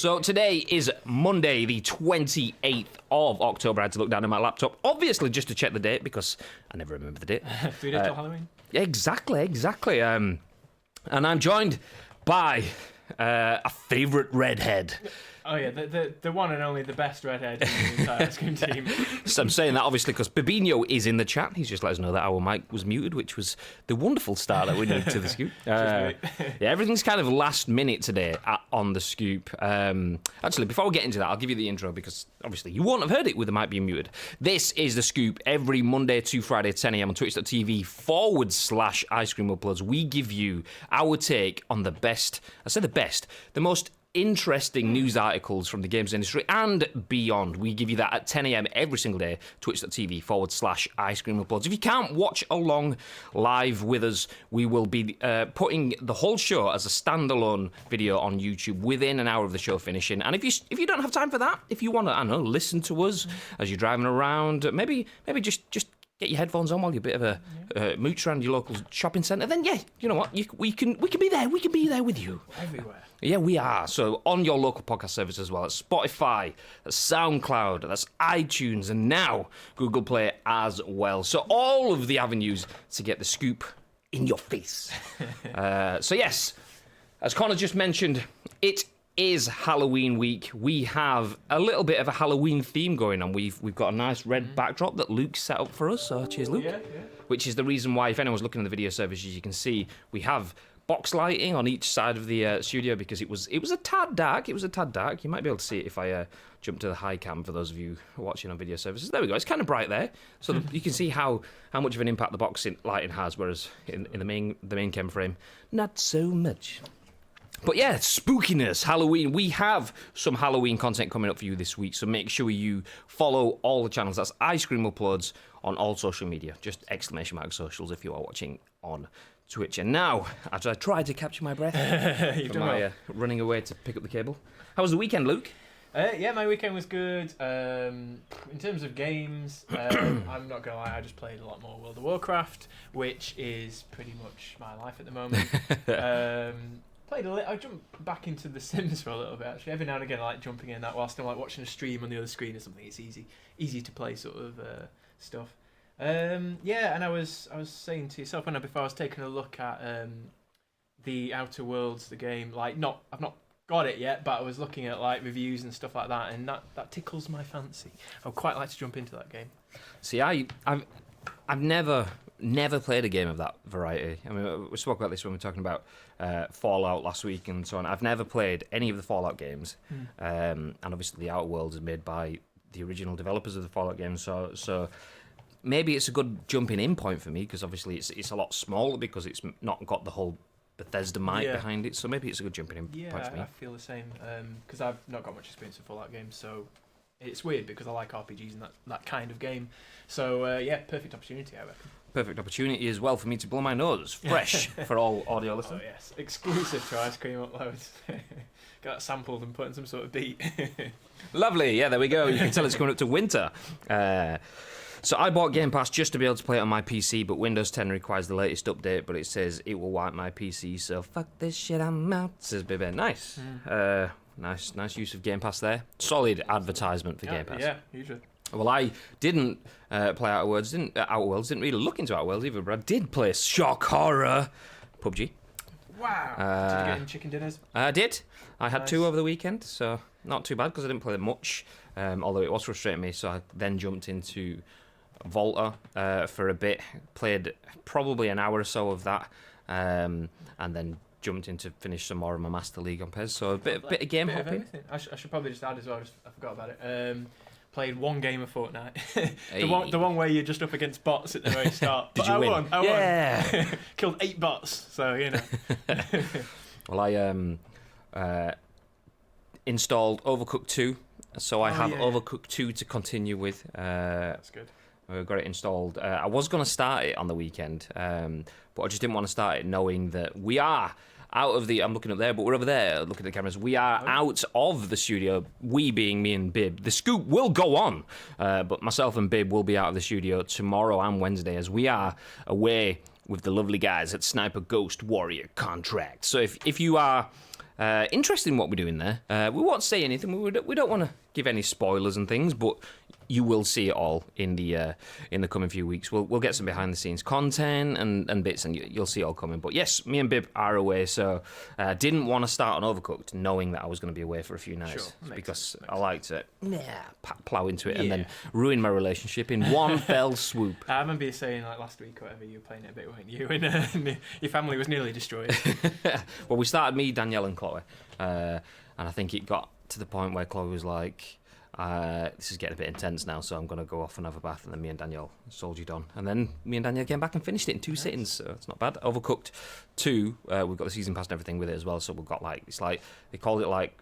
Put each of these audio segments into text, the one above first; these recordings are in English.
So today is Monday, the 28th of October. I had to look down at my laptop, obviously just to check the date, because I never remember the date. 3 days till Halloween? Exactly. And I'm joined by a favourite redhead. Oh yeah, the one and only, the best redhead in the entire ice cream team. So I'm saying that obviously because Babinho is in the chat. He's just let us know that our mic was muted, which was the wonderful start that we need to the scoop. Yeah, everything's kind of last minute today on the scoop. Actually, before we get into that, I'll give you the intro because obviously you won't have heard it with the mic being muted. This is the scoop every Monday to Friday, 10 a.m. on twitch.tv/ice cream uploads. We give you our take on the best, the most interesting news articles from the games industry and beyond. We give you that at 10 a.m. every single day, twitch.tv/ice cream uploads. If you can't watch along live with us, we will be putting the whole show as a standalone video on YouTube within an hour of the show finishing. And if you don't have time for that, if you want to, I don't know, listen to us as you're driving around, maybe just get your headphones on while you're a bit of a mooch around your local shopping centre, then yeah, you know what, we can be there. We can be there with you. Everywhere. Yeah, we are. So on your local podcast service as well. That's Spotify, that's SoundCloud, that's iTunes, and now Google Play as well. So all of the avenues to get the scoop in your face. So yes, as Connor just mentioned, it is Halloween week. We have a little bit of a Halloween theme going on. We've got a nice red backdrop that Luke set up for us. So cheers, Luke. Yeah. Which is the reason why, if anyone's looking at the video service, as you can see, we have box lighting on each side of the studio because it was a tad dark. You might be able to see it if I jump to the high cam for those of you watching on video services. There we go. It's kind of bright there, so you can see how much of an impact the box lighting has. Whereas in the main cam frame, not so much. But yeah, spookiness, Halloween. We have some Halloween content coming up for you this week, so make sure you follow all the channels. That's Ice Cream Uploads on all social media. Just ! Socials if you are watching on Twitch. And now, as I try to capture my breath from my running away to pick up the cable. How was the weekend, Luke? Yeah, my weekend was good. In terms of games, I'm not going to lie, I just played a lot more World of Warcraft, which is pretty much my life at the moment. I jumped back into The Sims for a little bit, actually. Every now and again, I like jumping in that whilst I'm like watching a stream on the other screen or something. It's easy to play sort of stuff. Yeah, and I was saying to yourself before I was taking a look at the Outer Worlds, the game. Like, I've not got it yet, but I was looking at like reviews and stuff like that, and that tickles my fancy. I would quite like to jump into that game. See, I've never played a game of that variety. I mean, we spoke about this when we were talking about Fallout last week and so on. I've never played any of the Fallout games, and obviously the Outer Worlds is made by the original developers of the Fallout games. So maybe it's a good jumping in point for me because obviously it's a lot smaller because it's not got the whole Bethesda might behind it. So maybe it's a good jumping in point for me. Yeah, I feel the same because I've not got much experience with Fallout games, so it's weird because I like RPGs and that kind of game. So yeah, perfect opportunity, I reckon. Perfect opportunity as well for me to blow my nose fresh for all audio listeners. Oh yes, exclusive to Ice Cream Uploads. Got that sampled and put in some sort of beat. Lovely, yeah, there we go. You can tell it's coming up to winter. So I bought Game Pass just to be able to play it on my PC, but Windows 10 requires the latest update, but it says it will wipe my PC, so fuck this shit, I'm out, says Bibbe. Nice. Nice use of Game Pass there. Solid advertisement for Game Pass. Yeah, usually. Well, I didn't play Outer Worlds, didn't really look into Outer Worlds either, but I did play shock horror PUBG. Wow. Did you get any chicken dinners? I did. I had 2 over the weekend, so not too bad because I didn't play much, although it was frustrating me, so I then jumped into Volta for a bit, played probably an hour or so of that, and then jumped in to finish some more of my Master League on PES, so a bit of game hopping. I should probably just add as well, I forgot about it. Played one game of Fortnite. Hey. the one where you're just up against bots at the very start. Did you win? I won. Killed 8 bots, so you know. Well, I installed Overcooked 2, so I have Overcooked 2 to continue with. That's good. I've got it installed. I was going to start it on the weekend, but I just didn't want to start it knowing that we are out of the... I'm looking up there, but we're over there looking at the cameras. We are out of the studio, we being me and Bib. The scoop will go on, but myself and Bib will be out of the studio tomorrow and Wednesday as we are away with the lovely guys at Sniper Ghost Warrior Contract. So if you are interesting what we're doing there. We won't say anything. We don't want to give any spoilers and things, but you will see it all in the coming few weeks. We'll get some behind the scenes content and bits, and you'll see it all coming. But yes, me and Bib are away, so didn't want to start on Overcooked knowing that I was going to be away for a few nights, because I like to plow into it and then ruin my relationship in one fell swoop. I remember you saying like last week or whatever, you were playing it a bit, weren't you? And your family was nearly destroyed. Well, we started, me, Danielle and Chloe, and I think it got to the point where Chloe was like, this is getting a bit intense now, so I'm going to go off and have a bath. And then me and Danielle soldiered on. And then me and Danielle came back and finished it in 2 sittings, so it's not bad. Overcooked 2, we've got the season pass and everything with it as well, so we've got like, it's like, they called it like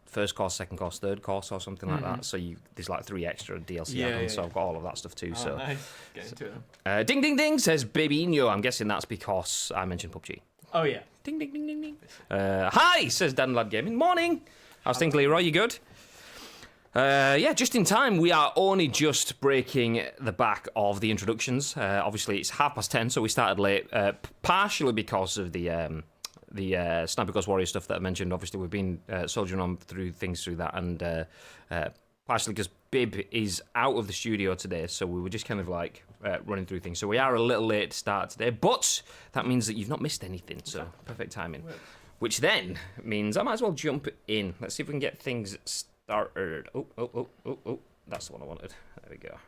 first course, second course, third course or something like that. So there's like 3 extra DLC add-ons, so I've got all of that stuff too. So nice. Get into it. Ding ding ding, says Babinho. I'm guessing that's because I mentioned PUBG. Oh yeah. Ding ding ding ding ding. Hi, says Dan Lad Gaming. Morning. How's things, Leroy? You good? Just in time. We are only just breaking the back of the introductions. Obviously, it's 10:30, so we started late, partially because of the Sniper Ghost Warrior stuff that I mentioned. Obviously, we've been soldiering on through that, and partially because Bib is out of the studio today, so we were just kind of like running through things. So we are a little late to start today, but that means that you've not missed anything, so perfect timing. Which then means I might as well jump in. Let's see if we can get things started. Oh, that's the one I wanted. There we go.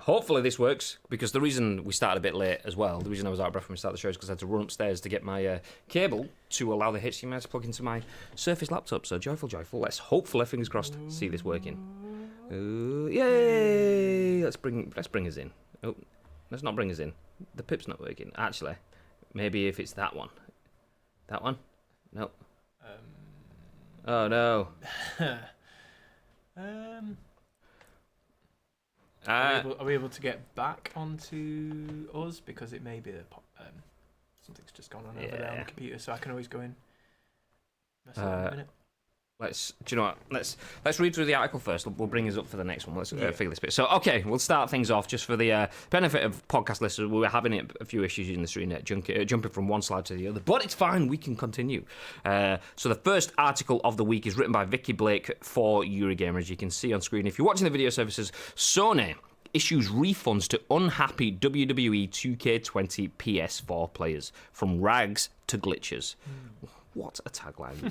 Hopefully this works, because the reason we started a bit late as well, the reason I was out of breath when we started the show is because I had to run upstairs to get my cable to allow the HDMI to plug into my Surface laptop. So joyful. Let's hopefully, fingers crossed, see this working. Yay! Let's bring us in. Oh, let's not bring us in. The pip's not working. Actually, maybe if it's that one. That one? No. Oh no. Are we able to get back onto us, because it may be that something's just gone on over there on the computer, so I can always go in. Mess it up in a minute. Do you know what? Let's read through the article first. We'll bring us up for the next one. Let's figure this bit. So, okay, we'll start things off just for the benefit of podcast listeners. We were having a few issues in the stream, jumping from one slide to the other, but it's fine. We can continue. So the first article of the week is written by Vikki Blake for Eurogamer, as you can see on screen. If you're watching the video services, Sony issues refunds to unhappy WWE 2K20 PS4 players, from rags to glitches. What a tagline.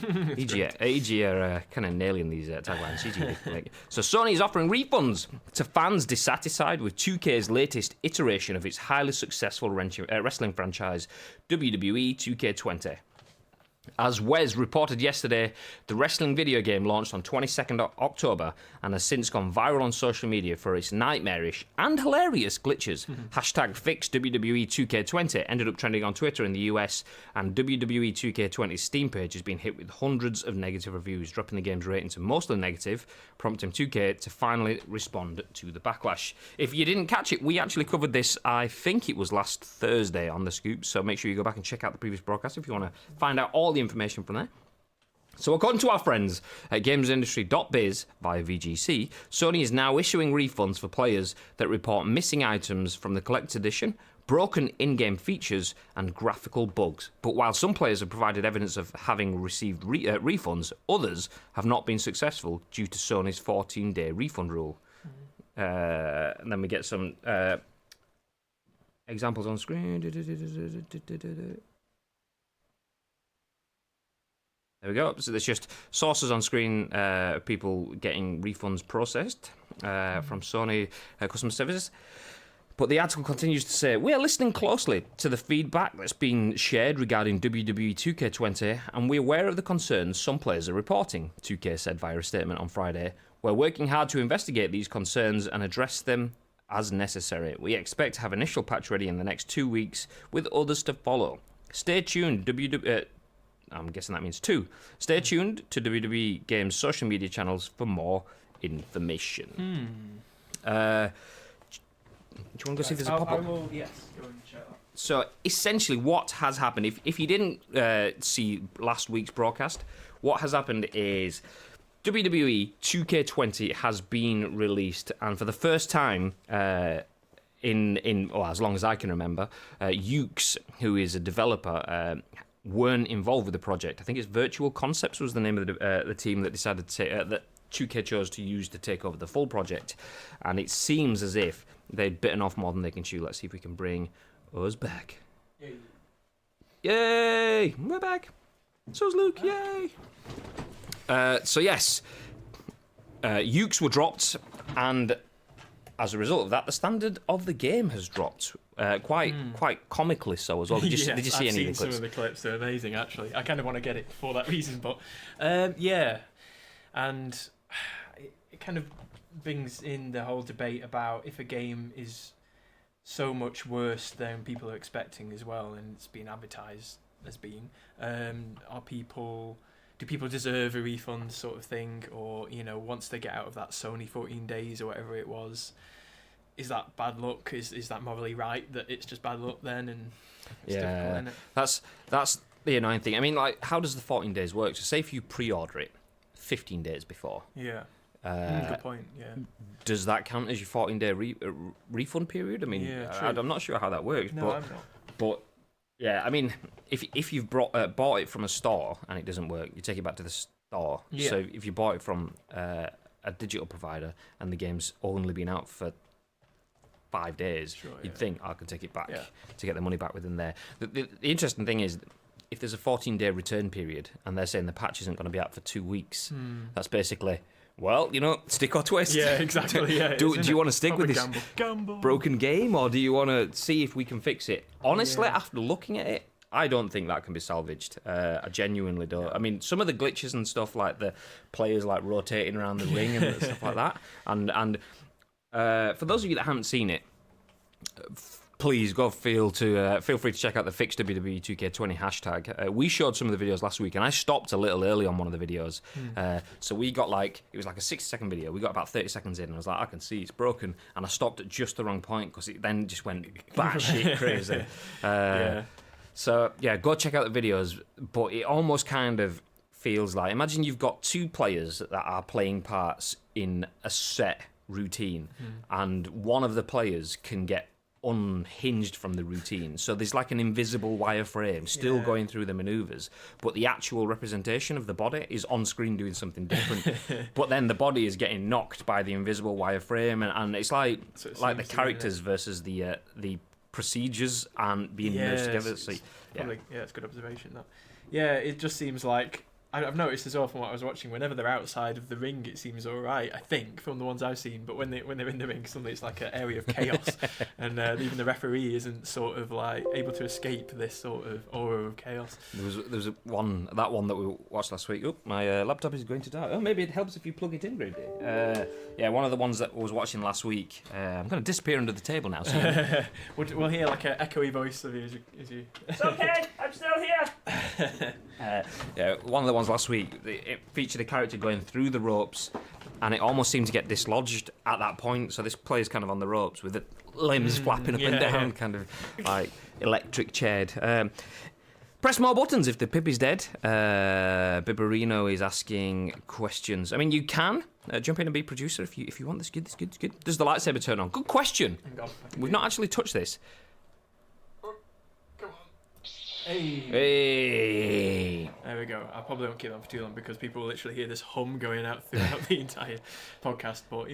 EG are kind of nailing these taglines. So Sony is offering refunds to fans dissatisfied with 2K's latest iteration of its highly successful wrestling franchise, WWE 2K20. As Wes reported yesterday, the wrestling video game launched on 22nd October and has since gone viral on social media for its nightmarish and hilarious glitches. Hashtag fix WWE 2K20 ended up trending on Twitter in the US, and WWE 2K20's Steam page has been hit with hundreds of negative reviews, dropping the game's rating to mostly negative, prompting 2K to finally respond to the backlash. If you didn't catch it, we actually covered this, I think it was last Thursday on The Scoop, so make sure you go back and check out the previous broadcast if you want to find out all the information from there. So according to our friends at GamesIndustry.biz via VGC, Sony is now issuing refunds for players that report missing items from the collector's edition, broken in-game features, and graphical bugs. But while some players have provided evidence of having received refunds, others have not been successful due to Sony's 14-day refund rule. And then we get some examples on screen. There we go. So there's just sources on screen, people getting refunds processed from Sony customer services. But the article continues to say, we are listening closely to the feedback that's been shared regarding WWE 2K20, and we're aware of the concerns some players are reporting, 2K said via a statement on Friday. We're working hard to investigate these concerns and address them as necessary. We expect to have initial patch ready in the next 2 weeks, with others to follow. Stay tuned, I'm guessing that means 2. Stay tuned to WWE Games' social media channels for more information. Do you want to go see if there's a pop-up? I will, yes. Go and check that. So, essentially, what has happened, if you didn't see last week's broadcast, what has happened is WWE 2K20 has been released, and for the first time as long as I can remember, Ukes, who is a developer, weren't involved with the project. I think it's Virtual Concepts was the name of the team that decided to that 2K chose to use to take over the full project, and it seems as if they'd bitten off more than they can chew. Let's see if we can bring us back. Yay! We're back. So's Luke. Yay! So yes, ukes were dropped, and as a result of that, the standard of the game has dropped. Quite comically so as well. Did you see any of the clips? I've seen some of the clips. They're amazing, actually. I kind of want to get it for that reason, but and it kind of brings in the whole debate about if a game is so much worse than people are expecting as well, and it's being advertised as being. Do people deserve a refund, sort of thing, or once they get out of that Sony 14 days or whatever it was? Is that bad luck? Is that morally right that it's just bad luck then? And it's difficult, isn't it? That's the annoying thing. I mean, like, how does the 14 days work? So say if you pre-order it 15 days before. Yeah. Good point. Yeah. Does that count as your 14-day refund period? I mean, I'm not sure how that works. No, I'm not. But yeah, I mean, if you've bought it from a store and it doesn't work, you take it back to the store. Yeah. So if you bought it from a digital provider and the game's only been out for 5 days, you'd think I can take it back to get the money back within there. The interesting thing is, if there's a 14-day return period and they're saying the patch isn't going to be out for 2 weeks, that's basically, well, stick or twist. Yeah, exactly. Yeah. do you want to stick with this gamble. broken game, or do you want to see if we can fix it? Honestly, after looking at it, I don't think that can be salvaged. I genuinely don't. I mean, some of the glitches and stuff, like the players like rotating around the ring and stuff like that, and for those of you that haven't seen it, please feel free to check out the Fix WWE 2K20 hashtag. We showed some of the videos last week, and I stopped a little early on one of the videos. So we got it was like a 60-second video. We got about 30 seconds in, and I was like, I can see it's broken, and I stopped at just the wrong point because it then just went batshit crazy. So yeah, go check out the videos. But it almost kind of feels like, imagine you've got two players that are playing parts in a set routine, and one of the players can get unhinged from the routine, so there's like an invisible wireframe still going through the maneuvers, but the actual representation of the body is on screen doing something different. But then the body is getting knocked by the invisible wireframe, and it's like the characters versus the procedures aren't being merged together. So it's a good observation. That it just seems like I've noticed as well from what I was watching, whenever they're outside of the ring, it seems all right, I think, from the ones I've seen. But when they're in the ring, suddenly it's like an area of chaos, and even the referee isn't sort of like able to escape this sort of aura of chaos. There was one that we watched last week. Oh, my laptop is going to die. Oh, maybe it helps if you plug it in, Grady. One of the ones that I was watching last week. I'm going to disappear under the table now. So we'll hear like an echoey voice of you as you. It's okay, I'm still here. One of the ones last week, it featured a character going through the ropes, and it almost seemed to get dislodged at that point. So this player's kind of on the ropes with the limbs flapping up and down, kind of like electric chaired. Press more buttons if the pip is dead. Bibarino is asking questions. I mean, you can jump in and be producer if you want. This good. Does the lightsaber turn on? Good question. We've not actually touched this. Hey. There we go. I probably won't keep that for too long because people will literally hear this hum going out throughout the entire podcast. But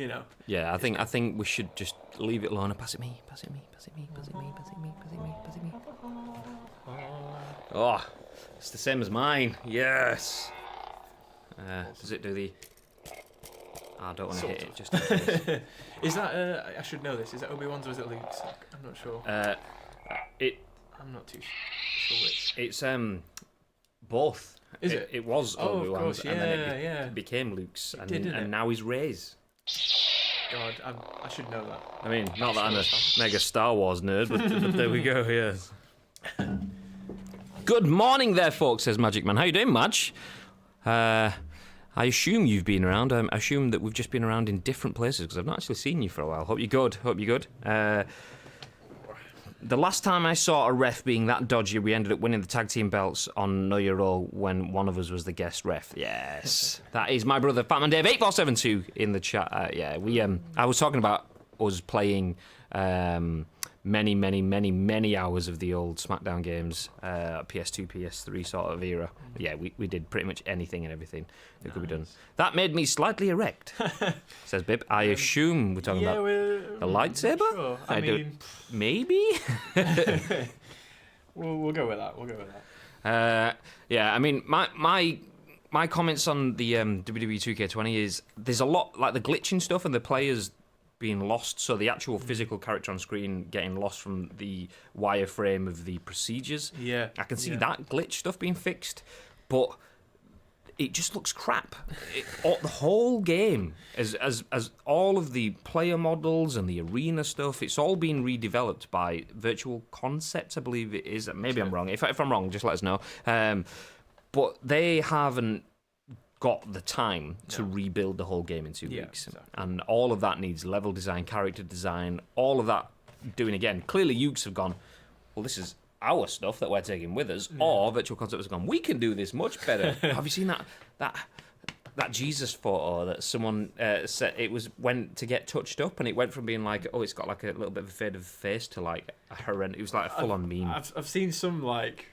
Yeah, I think we should just leave it alone and pass it me. Oh, it's the same as mine. Yes. Does it do the? I don't want to hit it. Just. Is that? I should know this. Is that Obi-Wan's or is it Luke's? I'm not sure. I'm not too sure which. It's both. Is it? It was Obi-Wan's, and then it became Luke's, and now he's Rey's. God, I should know that. I mean, not that I'm a mega Star Wars nerd, but there we go. Yes. Good morning, there, folks. Says Magic Man. How you doing, Madge? I assume you've been around. I assume that we've just been around in different places because I've not actually seen you for a while. Hope you're good. The last time I saw a ref being that dodgy, we ended up winning the tag team belts on Know Your Role when one of us was the guest ref. Yes, that is my brother Fatman Dave 8472 in the chat. I was talking about us playing many, many, many, many hours of the old SmackDown games, PS2, PS3 sort of era. Yeah, we did pretty much anything and everything that could be done. That made me slightly erect, says Bib. I assume we're talking about the lightsaber? Sure. I mean, maybe? We'll go with that. Yeah, I mean, my comments on the WWE 2K20 is there's a lot, like the glitching stuff and the players being lost, so the actual physical character on screen getting lost from the wireframe of the procedures. Yeah. I can see that glitch stuff being fixed, but it just looks crap. The whole game, as all of the player models and the arena stuff, it's all been redeveloped by Virtual Concepts, I believe it is. Maybe I'm wrong. If I'm wrong, just let us know. But they haven't got the time to rebuild the whole game in 2 weeks. Exactly. And all of that needs level design, character design, all of that doing again. Clearly, Ukes have gone, well, this is our stuff that we're taking with us, or Virtual Concepts have gone, we can do this much better. Have you seen that Jesus photo that someone said went to get touched up, and it went from being like, oh, it's got like a little bit of a faded face to like a horrendous. It was like a full-on meme. I've seen some like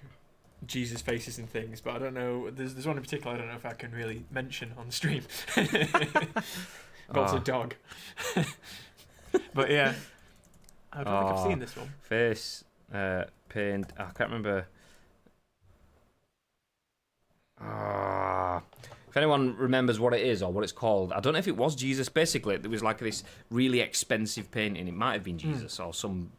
Jesus faces and things, but I don't know. There's one in particular I don't know if I can really mention on stream. Involves a dog. But yeah, I don't think I've seen this one. Face paint. I can't remember. If anyone remembers what it is or what it's called, I don't know if it was Jesus. Basically, there was like this really expensive painting. It might have been Jesus or some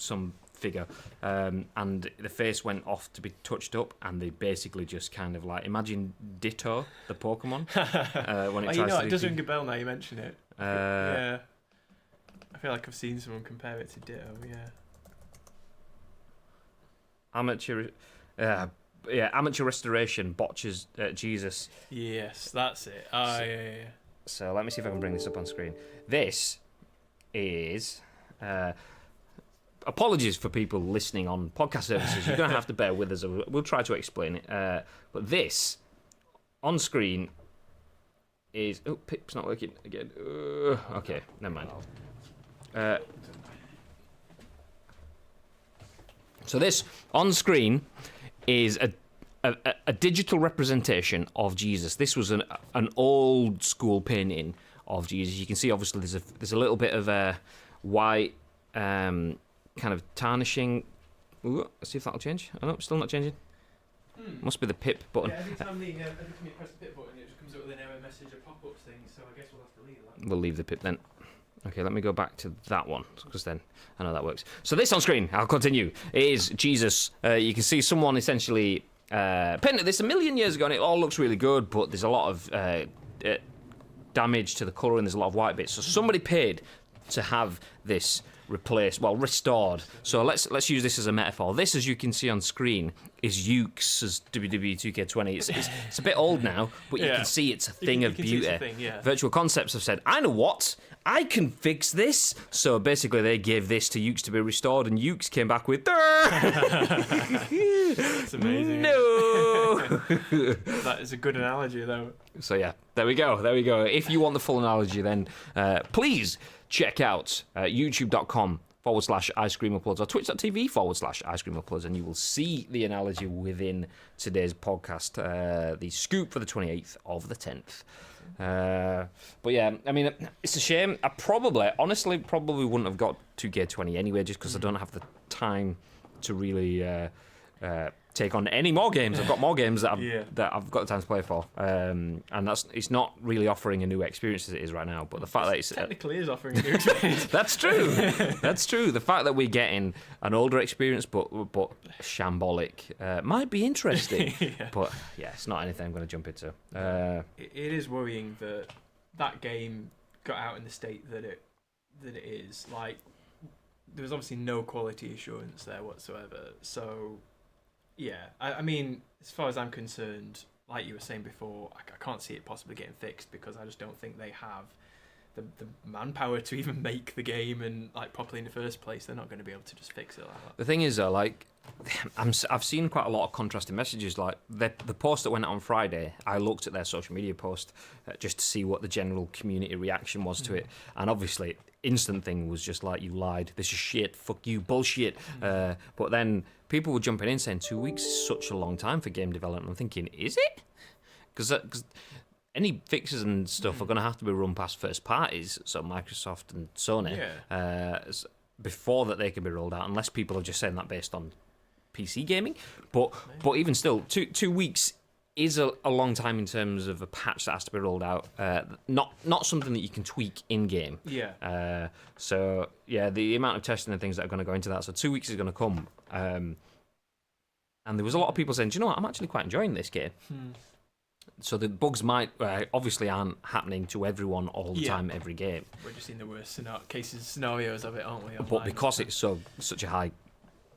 figure, and the face went off to be touched up, and they basically just kind of like imagine Ditto, the Pokemon, when it tries to. It does ring a bell now you mention it. Yeah, I feel like I've seen someone compare it to Ditto. Yeah. Amateur restoration botches Jesus. Yes, that's it. Yeah. So let me see if I can bring this up on screen. This is. Apologies for people listening on podcast services. You're going to have to bear with us. We'll try to explain it. But this, on screen, is... Oh, Pip's not working again. Okay, never mind. So this, on screen, is a digital representation of Jesus. This was an old school painting of Jesus. You can see, obviously, there's a little bit of a white... kind of tarnishing. Ooh, let's see if that'll change. Oh no, still not changing. Must be the pip button. Yeah, every time you press the pip button, it just comes up with an error message or pop-up thing. So I guess we'll have to leave that. We'll leave the pip then. Okay, let me go back to that one because then I know that works. So this on screen, I'll continue, is Jesus. You can see someone essentially painted this 1,000,000 years ago, and it all looks really good. But there's a lot of damage to the colour, and there's a lot of white bits. So somebody paid to have this restored. So let's use this as a metaphor. This, as you can see on screen, is Ukes' WWE 2K20. It's a bit old now, but you can see it's a thing of beauty. Virtual Concepts have said, I know what, I can fix this. So basically they gave this to Ukes to be restored, and Ukes came back with That's amazing. No. That is a good analogy though. So yeah, there we go. If you want the full analogy, then please check out youtube.com/ice cream uploads or twitch.tv/ice cream uploads, and you will see the analogy within today's podcast, the scoop for the 28th of the 10th. But yeah, I mean, it's a shame. I honestly wouldn't have got 2K20 anyway, just because I don't have the time to really take on any more games. I've got more games that I've got the time to play for, and it's not really offering a new experience as it is right now. But the fact that it's technically is offering a new experience. That's true. That's true. The fact that we're getting an older experience, but shambolic, might be interesting. But yeah, it's not anything I'm going to jump into. It is worrying that game got out in the state that it is. Like, there was obviously no quality assurance there whatsoever. So. Yeah, I mean, as far as I'm concerned, like you were saying before, I can't see it possibly getting fixed because I just don't think they have the manpower to even make the game and like properly in the first place. They're not going to be able to just fix it like that. The thing is, though, like I've seen quite a lot of contrasting messages. Like the post that went out on Friday, I looked at their social media post just to see what the general community reaction was to it, and obviously instant thing was just like, you lied, this is shit, fuck you, bullshit. But then people were jumping in saying 2 weeks is such a long time for game development. I'm thinking, is it? Because any fixes and stuff are going to have to be run past first parties, so Microsoft and Sony, before that they can be rolled out, unless people are just saying that based on PC gaming. But even still, 2 weeks is a long time in terms of a patch that has to be rolled out. Not something that you can tweak in game. Yeah. So yeah, the amount of testing and things that are going to go into that. So 2 weeks is going to come. And there was a lot of people saying, do you know what? I'm actually quite enjoying this game. So the bugs might obviously aren't happening to everyone all the time, every game. We're just in the worst scenarios of it, aren't we? But because it's such a high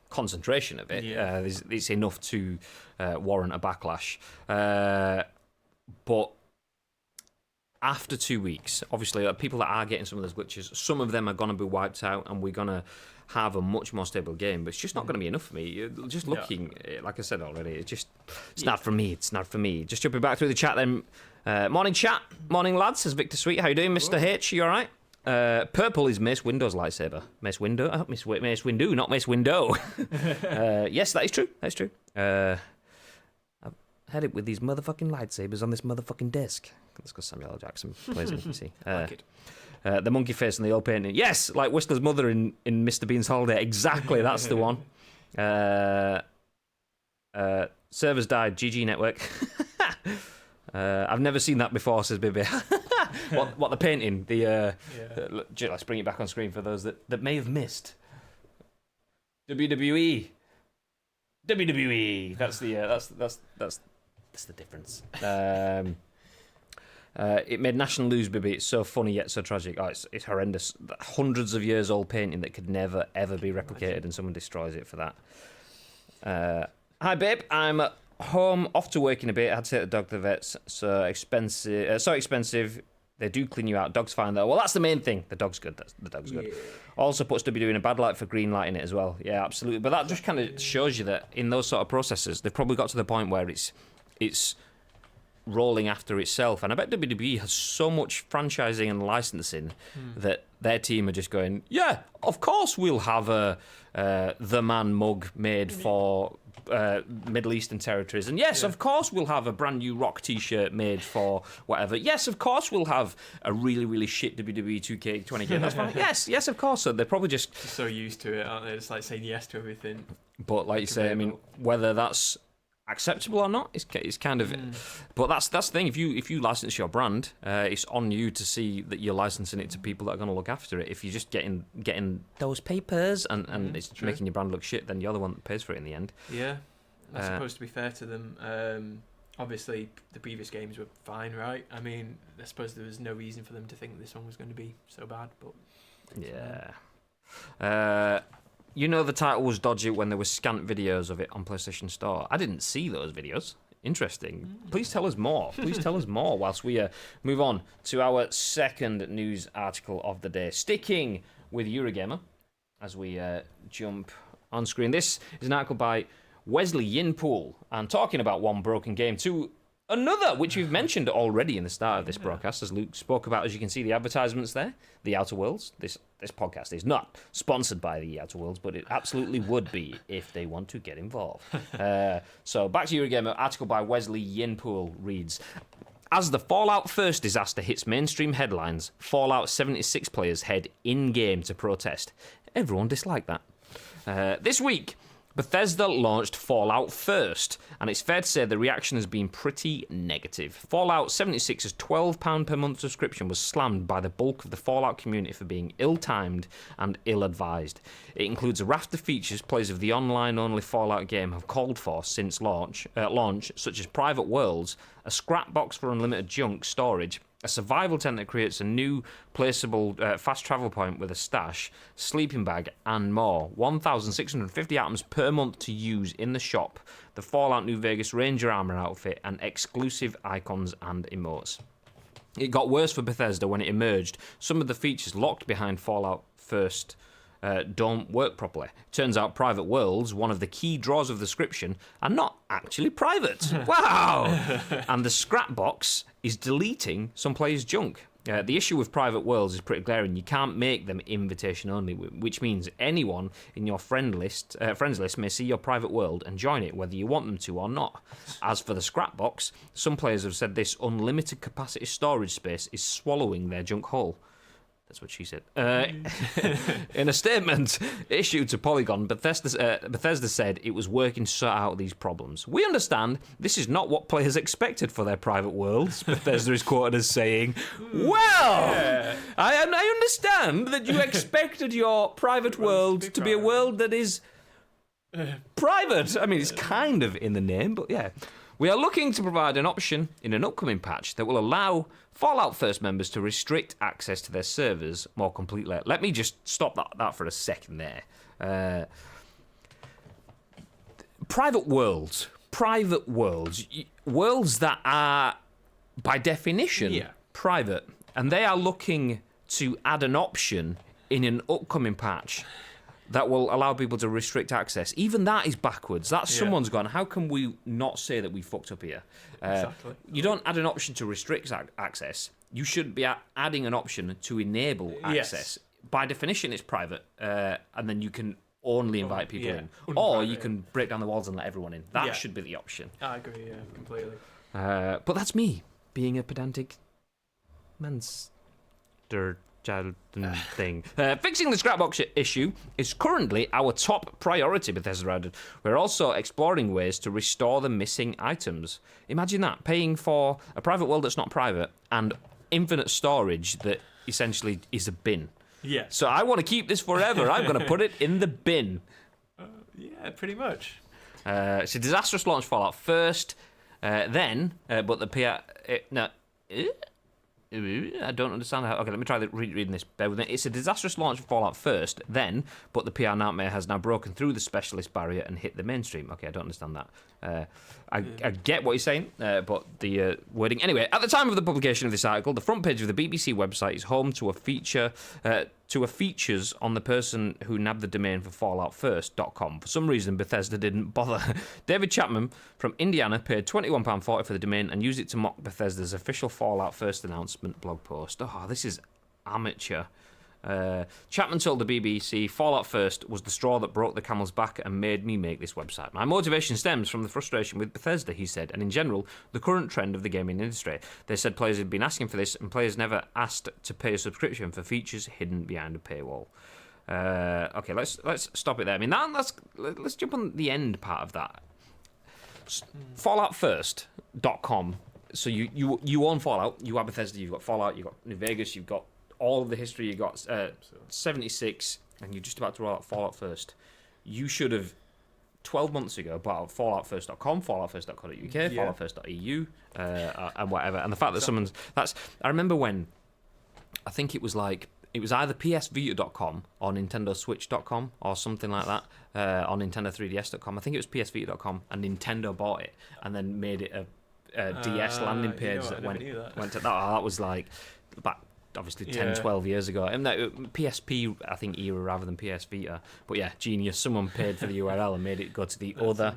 concentration of it, it's enough to warrant a backlash. But after 2 weeks, obviously, people that are getting some of those glitches, some of them are going to be wiped out, and we're going to have a much more stable game. But it's just not going to be enough for me. Just looking, like I said already, it's not for me. It's not for me. Just jumping back through the chat then. Morning chat, morning lads. Says Victor Sweet. How you doing, Mr. H? You all right? Purple is Mace Windu's lightsaber. Mace Windu? Mace Windu, not Mace Window. Yes, that is true. That's true. I've had it with these motherfucking lightsabers on this motherfucking desk. That's because Samuel L. Jackson plays it, you see. Like it. The monkey face and the old painting. Yes, like Whistler's mother in Mr. Bean's Holiday. Exactly, that's the one. Servers died. GG Network. I've never seen that before, says Bibby. What the painting? Let's bring it back on screen for those that may have missed. WWE. That's the difference. It made national news, Bibby. It's so funny yet so tragic. Oh, it's horrendous. Hundreds of years old painting that could never ever be replicated, and someone destroys it for that. Hi, babe. I'm at home, off to work in a bit. I had to take the dog to the vets. So expensive. They do clean you out. Dog's fine though. Well, that's the main thing. The dog's good. The dog's good. Also puts WWE in a bad light for green lighting it as well. Yeah, absolutely. But that just kind of shows you that in those sort of processes, they've probably got to the point where it's rolling after itself. And I bet WWE has so much franchising and licensing that their team are just going, yeah, of course we'll have a The Man mug made for Middle Eastern territories. And yes, of course we'll have a brand new Rock t-shirt made for whatever. Yes, of course we'll have a really, really shit WWE 2K20 game. That's fine. Yes, of course. So they're probably just so used to it, aren't they? Just like saying yes to everything. But like you say, I mean, whether that's acceptable or not, it's kind of. But that's the thing. If you license your brand, it's on you to see that you're licensing it to people that are going to look after it. If you're just getting those papers and it's making your brand look shit, then you're the one that pays for it in the end. Yeah, that's supposed to be fair to them. Obviously, the previous games were fine, right? I mean, I suppose there was no reason for them to think this one was going to be so bad. But yeah. You know the title was dodgy when there were scant videos of it on PlayStation Store. I didn't see those videos. Interesting. Please tell us more. Whilst we move on to our second news article of the day. Sticking with Eurogamer as we jump on screen. This is an article by Wesley Yin-Poole, and talking about one broken game to another, which we've mentioned already in the start of this broadcast, as Luke spoke about. As you can see, the advertisements there, The Outer Worlds. This podcast is not sponsored by The Outer Worlds, but it absolutely would be if they want to get involved. So back to Eurogamer. Article by Wesley Yin-Poole reads: as the Fallout First disaster hits mainstream headlines, Fallout 76 players head in-game to protest. Everyone disliked that. This week, Bethesda launched Fallout First, and it's fair to say the reaction has been pretty negative. Fallout 76's £12 per month subscription was slammed by the bulk of the Fallout community for being ill-timed and ill-advised. It includes a raft of features players of the online-only Fallout game have called for since launch, such as private worlds, a scrap box for unlimited junk storage, a survival tent that creates a new placeable fast travel point with a stash, sleeping bag, and more. 1,650 items per month to use in the shop, the Fallout New Vegas Ranger armor outfit, and exclusive icons and emotes. It got worse for Bethesda when it emerged. Some of the features locked behind Fallout First don't work properly. Turns out private worlds, one of the key draws of the description, are not actually private. Wow! And the scrap box is deleting some players' junk. The issue with private worlds is pretty glaring. You can't make them invitation only, which means anyone in your friends list may see your private world and join it, whether you want them to or not. As for the scrapbox, some players have said this unlimited capacity storage space is swallowing their junk hole. That's what she said. In a statement issued to Polygon, Bethesda said it was working to sort out these problems. We understand this is not what players expected for their private worlds, Bethesda is quoted as saying, well, I understand that you expected your private world to be a world that is private. I mean, it's kind of in the name, but yeah. We are looking to provide an option in an upcoming patch that will allow Fallout First members to restrict access to their servers more completely. Let me just stop that for a second there. Private worlds, worlds that are, by definition, private, and they are looking to add an option in an upcoming patch that will allow people to restrict access. Even that is backwards. That's someone's gone, how can we not say that we fucked up here? Exactly. You don't add an option to restrict access. You should be adding an option to enable access. By definition, it's private, and then you can only invite people in. Or you can break down the walls and let everyone in. That should be the option. I agree, completely. But that's me, being a pedantic monster child thing. Fixing the scrapbox issue is currently our top priority, Bethesda added. We're also exploring ways to restore the missing items. Imagine that, paying for a private world that's not private and infinite storage that essentially is a bin. Yeah. So I want to keep this forever. I'm going to put it in the bin. Yeah, pretty much. It's a disastrous launch Fallout first, but the PR... I don't understand how... Okay, let me try reading this. Bear with me. It's a disastrous launch for Fallout first, but the PR nightmare has now broken through the specialist barrier and hit the mainstream. Okay, I don't understand that. I get what you're saying, but the wording... Anyway, at the time of the publication of this article, the front page of the BBC website is home to a features on the person who nabbed the domain for FalloutFirst.com. For some reason, Bethesda didn't bother. David Chapman from Indiana paid £21.40 for the domain and used it to mock Bethesda's official Fallout First announcement blog post. Oh, this is amateur. Chapman told the BBC, Fallout First was the straw that broke the camel's back and made me make this website. My motivation stems from the frustration with Bethesda, he said, and in general, the current trend of the gaming industry. They said players had been asking for this, and players never asked to pay a subscription for features hidden behind a paywall. Okay, let's stop it there. I mean, let's jump on the end part of that. FalloutFirst.com. So you own Fallout, you have Bethesda, you've got Fallout, you've got New Vegas, you've got all of the history, you got 76, and you're just about to roll out Fallout First. You should have 12 months ago bought out FalloutFirst.com, FalloutFirst.co.uk, FalloutFirst.eu, and whatever. And the fact that I remember when, I think it was either PSVita.com or NintendoSwitch.com or something like that, or Nintendo3DS.com. I think it was PSVita.com, and Nintendo bought it and then made it a DS landing page that went to that. That was like back obviously 10, 12 years ago. And that PSP, I think, era rather than PS Vita. But yeah, genius. Someone paid for the URL and made it go to the other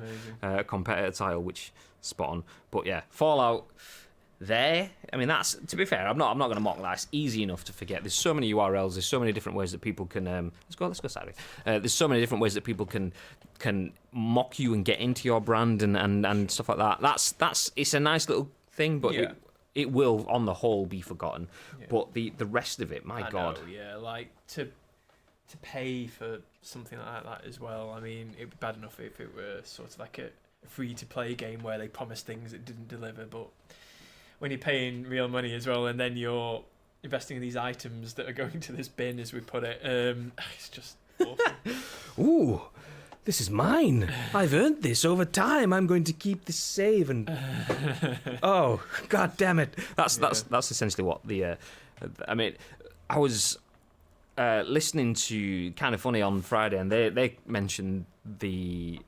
competitor title, which spot on. But yeah, Fallout there. I mean, that's, to be fair, I'm not going to mock that. It's easy enough to forget. There's so many URLs. There's so many different ways that people can let's go sideways. There's so many different ways that people can mock you and get into your brand and stuff like that. That's it's a nice little thing, but it will on the whole be forgotten. But the rest of it, my God. Like to pay for something like that as well. I mean, it'd be bad enough if it were sort of like a free to play game where they promised things that didn't deliver, but when you're paying real money as well, and then you're investing in these items that are going to this bin, as we put it, it's just awful. Ooh, this is mine. I've earned this over time. I'm going to keep this save and oh, God damn it! That's essentially what the. I mean, I was listening to Kind of Funny on Friday, and they mentioned the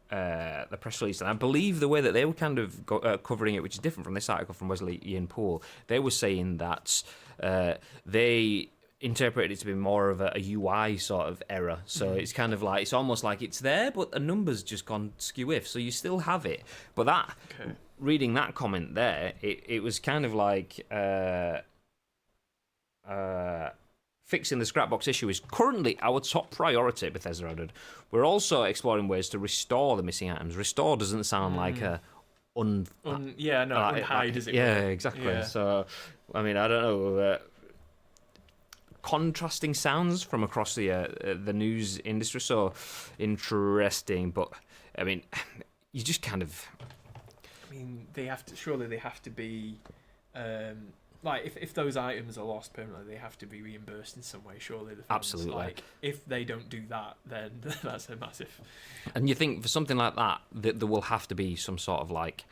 press release, and I believe the way that they were kind of covering it, which is different from this article from Wesley Yin-Poole, they were saying that they interpreted it to be more of a UI sort of error. So it's kind of like, it's almost like it's there, but the number's just gone skew-if, so you still have it. But that, reading that comment there, it was kind of like, fixing the scrapbox issue is currently our top priority, Bethesda added. We're also exploring ways to restore the missing items. Restore doesn't sound like a unhide, is it? Yeah, exactly. Yeah. So, I mean, I don't know. Contrasting sounds from across the news industry, so interesting. But I mean, you just kind of. I mean, they have to be. Like if those items are lost permanently, they have to be reimbursed in some way. Surely the funds. Absolutely. Like if they don't do that, then that's a massive. And you think for something like that, there will have to be some sort of like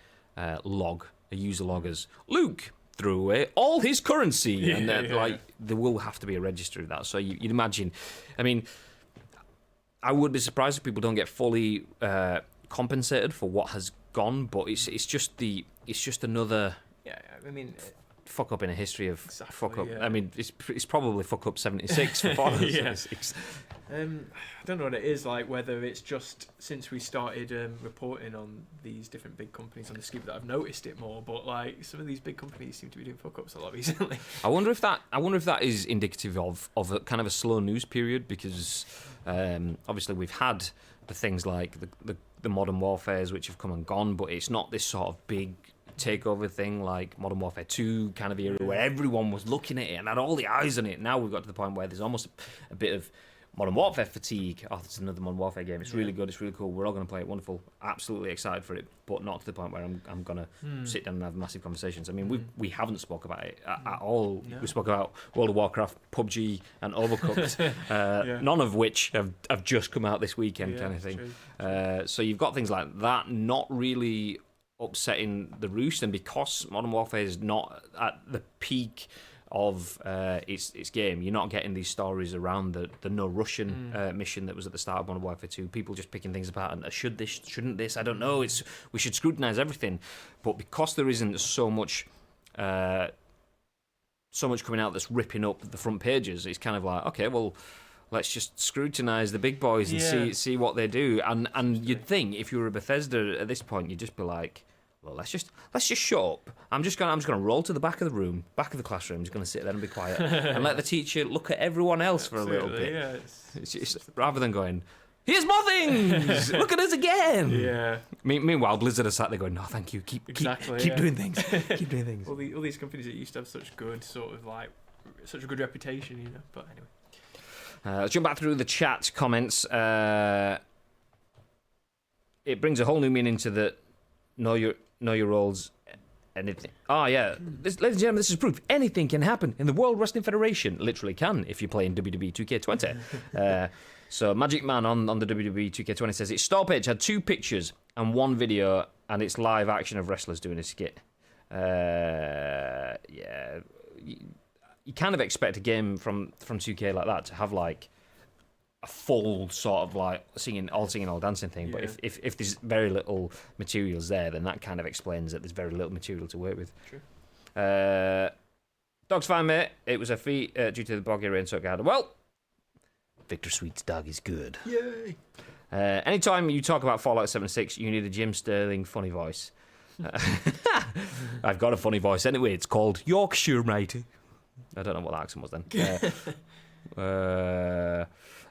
log, a user log as Luke threw away all his currency, and like there will have to be a register of that. So you'd imagine. I mean, I would be surprised if people don't get fully compensated for what has gone, but it's just another. Yeah, I mean. Fuck up in a history of fuck up. Yeah. I mean, it's probably fuck up 76 for Fallout. Yeah. I don't know what it is like. Whether it's just since we started reporting on these different big companies on the scoop that I've noticed it more. But like some of these big companies seem to be doing fuck ups a lot recently. I wonder if that is indicative of a kind of a slow news period, because obviously we've had the things like the Modern Warfares which have come and gone, but it's not this sort of big takeover thing like Modern Warfare 2 kind of era where everyone was looking at it and had all the eyes on it. Now we've got to the point where there's almost a bit of Modern Warfare fatigue. Oh, it's another Modern Warfare game. It's really good. It's really cool. We're all going to play it. Wonderful. Absolutely excited for it, but not to the point where I'm going to sit down and have massive conversations. I mean, we haven't spoke about it at all. No. We spoke about World of Warcraft, PUBG, and Overcooked, none of which have just come out this weekend, kind of thing. So you've got things like that not really upsetting the roost, and because Modern Warfare is not at the peak of its game, you're not getting these stories around the no Russian mission that was at the start of Modern Warfare 2. People just picking things apart and should this, shouldn't this? I don't know. We should scrutinise everything, but because there isn't so much coming out that's ripping up the front pages, it's kind of like, okay, well, let's just scrutinise the big boys and see what they do. And you'd think if you were a Bethesda at this point, you'd just be like, well, let's just shut up. I'm just gonna roll to the back of the room, back of the classroom. I'm just gonna sit there and be quiet and let the teacher look at everyone else for a little bit. Yeah, it's just, rather than going, here's more things. Look at us again. Yeah. Meanwhile, Blizzard are sat there going, no, thank you. Keep doing things. Keep doing things. All these companies that used to have such a good reputation, you know. But anyway. Let's jump back through the chat comments. It brings a whole new meaning to the know your roles. Anything. Oh yeah, ladies and gentlemen, this is proof. Anything can happen in the World Wrestling Federation. Literally can if you're playing WWE 2K20. So Magic Man on the WWE 2K20 says its store page had 2 pictures and 1 video, and it's live action of wrestlers doing a skit. Yeah. You kind of expect a game from 2K like that to have like a full sort of like singing, all dancing thing. But if there's very little materials there, then that kind of explains that there's very little material to work with. True. Dog's fine, mate. It was a feat due to the boggy rain soak garden. Well, Victor Sweet's dog is good. Yay. Anytime you talk about Fallout 76, you need a Jim Sterling funny voice. I've got a funny voice anyway. It's called Yorkshire, matey. I don't know what the accent was then.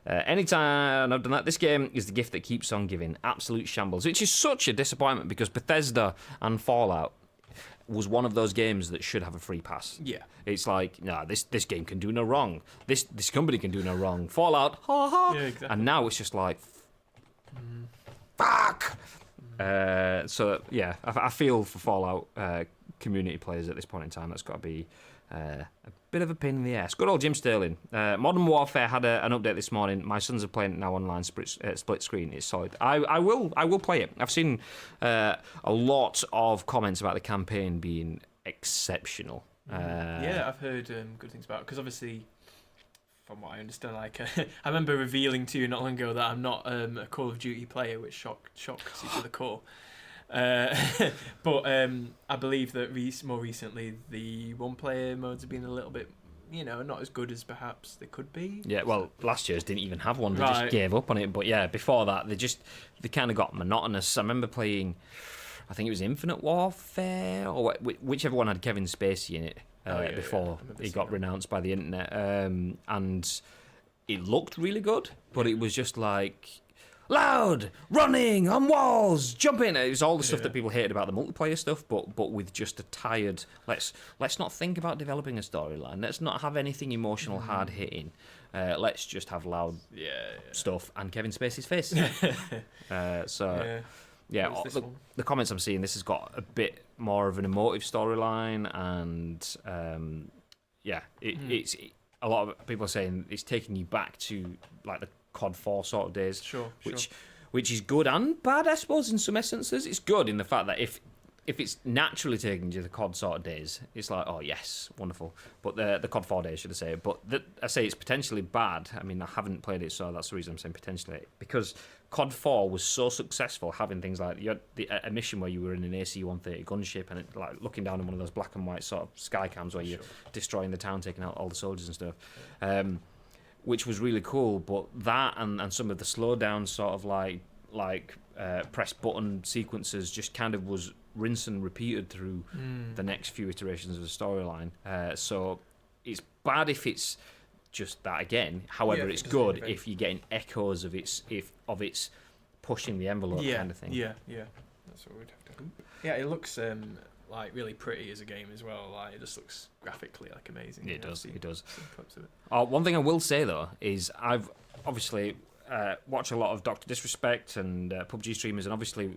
Anytime I've done that, this game is the gift that keeps on giving. Absolute shambles, which is such a disappointment because Bethesda and Fallout was one of those games that should have a free pass. Yeah. It's like, nah, this game can do no wrong. This company can do no wrong. Fallout, ha ha. Yeah, exactly. And now it's just like, fuck. So yeah, I feel for Fallout community players at this point in time. That's got to be a bit of a pain in the ass. Good old Jim Sterling. Modern Warfare had an update this morning. My sons are playing it now online, split screen. It's solid. I will play it. I've seen a lot of comments about the campaign being exceptional. Yeah, I've heard good things about it because obviously, from what I understand, like I remember revealing to you not long ago that I'm not a Call of Duty player, which shocks you to the core. But I believe that more recently the one-player modes have been a little bit, not as good as perhaps they could be. Yeah, well, last year's didn't even have one. They Right. just gave up on it. But yeah, before that, they kind of got monotonous. I remember playing, I think it was Infinite Warfare, or whichever one had Kevin Spacey in it. before he got renounced by the internet, and it looked really good, but it was just like loud, running on walls, jumping. It was all the stuff that people hated about the multiplayer stuff, but with just a tired. Let's not think about developing a storyline. Let's not have anything emotional, hard hitting. Let's just have loud stuff and Kevin Spacey's face. The comments I'm seeing, this has got a bit more of an emotive storyline, and it's a lot of people are saying it's taking you back to like the COD 4 sort of days, which is good and bad, I suppose, in some essences. It's good in the fact that if it's naturally taking you to the COD sort of days, it's like, oh yes, wonderful. But the COD 4 days, should I say? But I say it's potentially bad. I mean, I haven't played it, so that's the reason I'm saying potentially, because COD 4 was so successful, having things like you had a mission where you were in an AC-130 gunship and like looking down on one of those black and white sort of sky cams where you're destroying the town, taking out all the soldiers and stuff. Which was really cool, but that and some of the slowdown sort of like press button sequences just kind of was rinse and repeated through the next few iterations of the storyline. So it's bad if it's just that again. However, it's good if you're getting echoes of its pushing the envelope kind of thing. Yeah, that's what we'd have to hope. Yeah, it looks like really pretty as a game as well. Like it just looks graphically like amazing. It does. Clips of it. One thing I will say though is I've obviously watched a lot of Dr. Disrespect and PUBG streamers, and obviously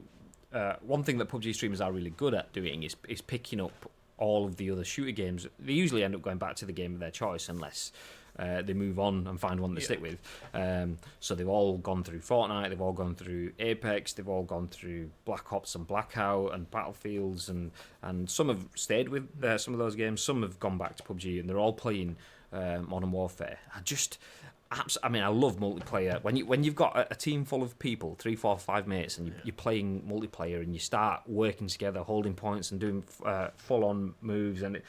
one thing that PUBG streamers are really good at doing is picking up all of the other shooter games. They usually end up going back to the game of their choice unless they move on and find one they stick with. So they've all gone through Fortnite, they've all gone through Apex, they've all gone through Black Ops and Blackout and Battlefields, and some have stayed with some of those games, some have gone back to PUBG, and they're all playing Modern Warfare. I love multiplayer. When you've got a team full of people, 3, 4, 5 mates, and you're playing multiplayer, and you start working together, holding points, and doing full-on moves, and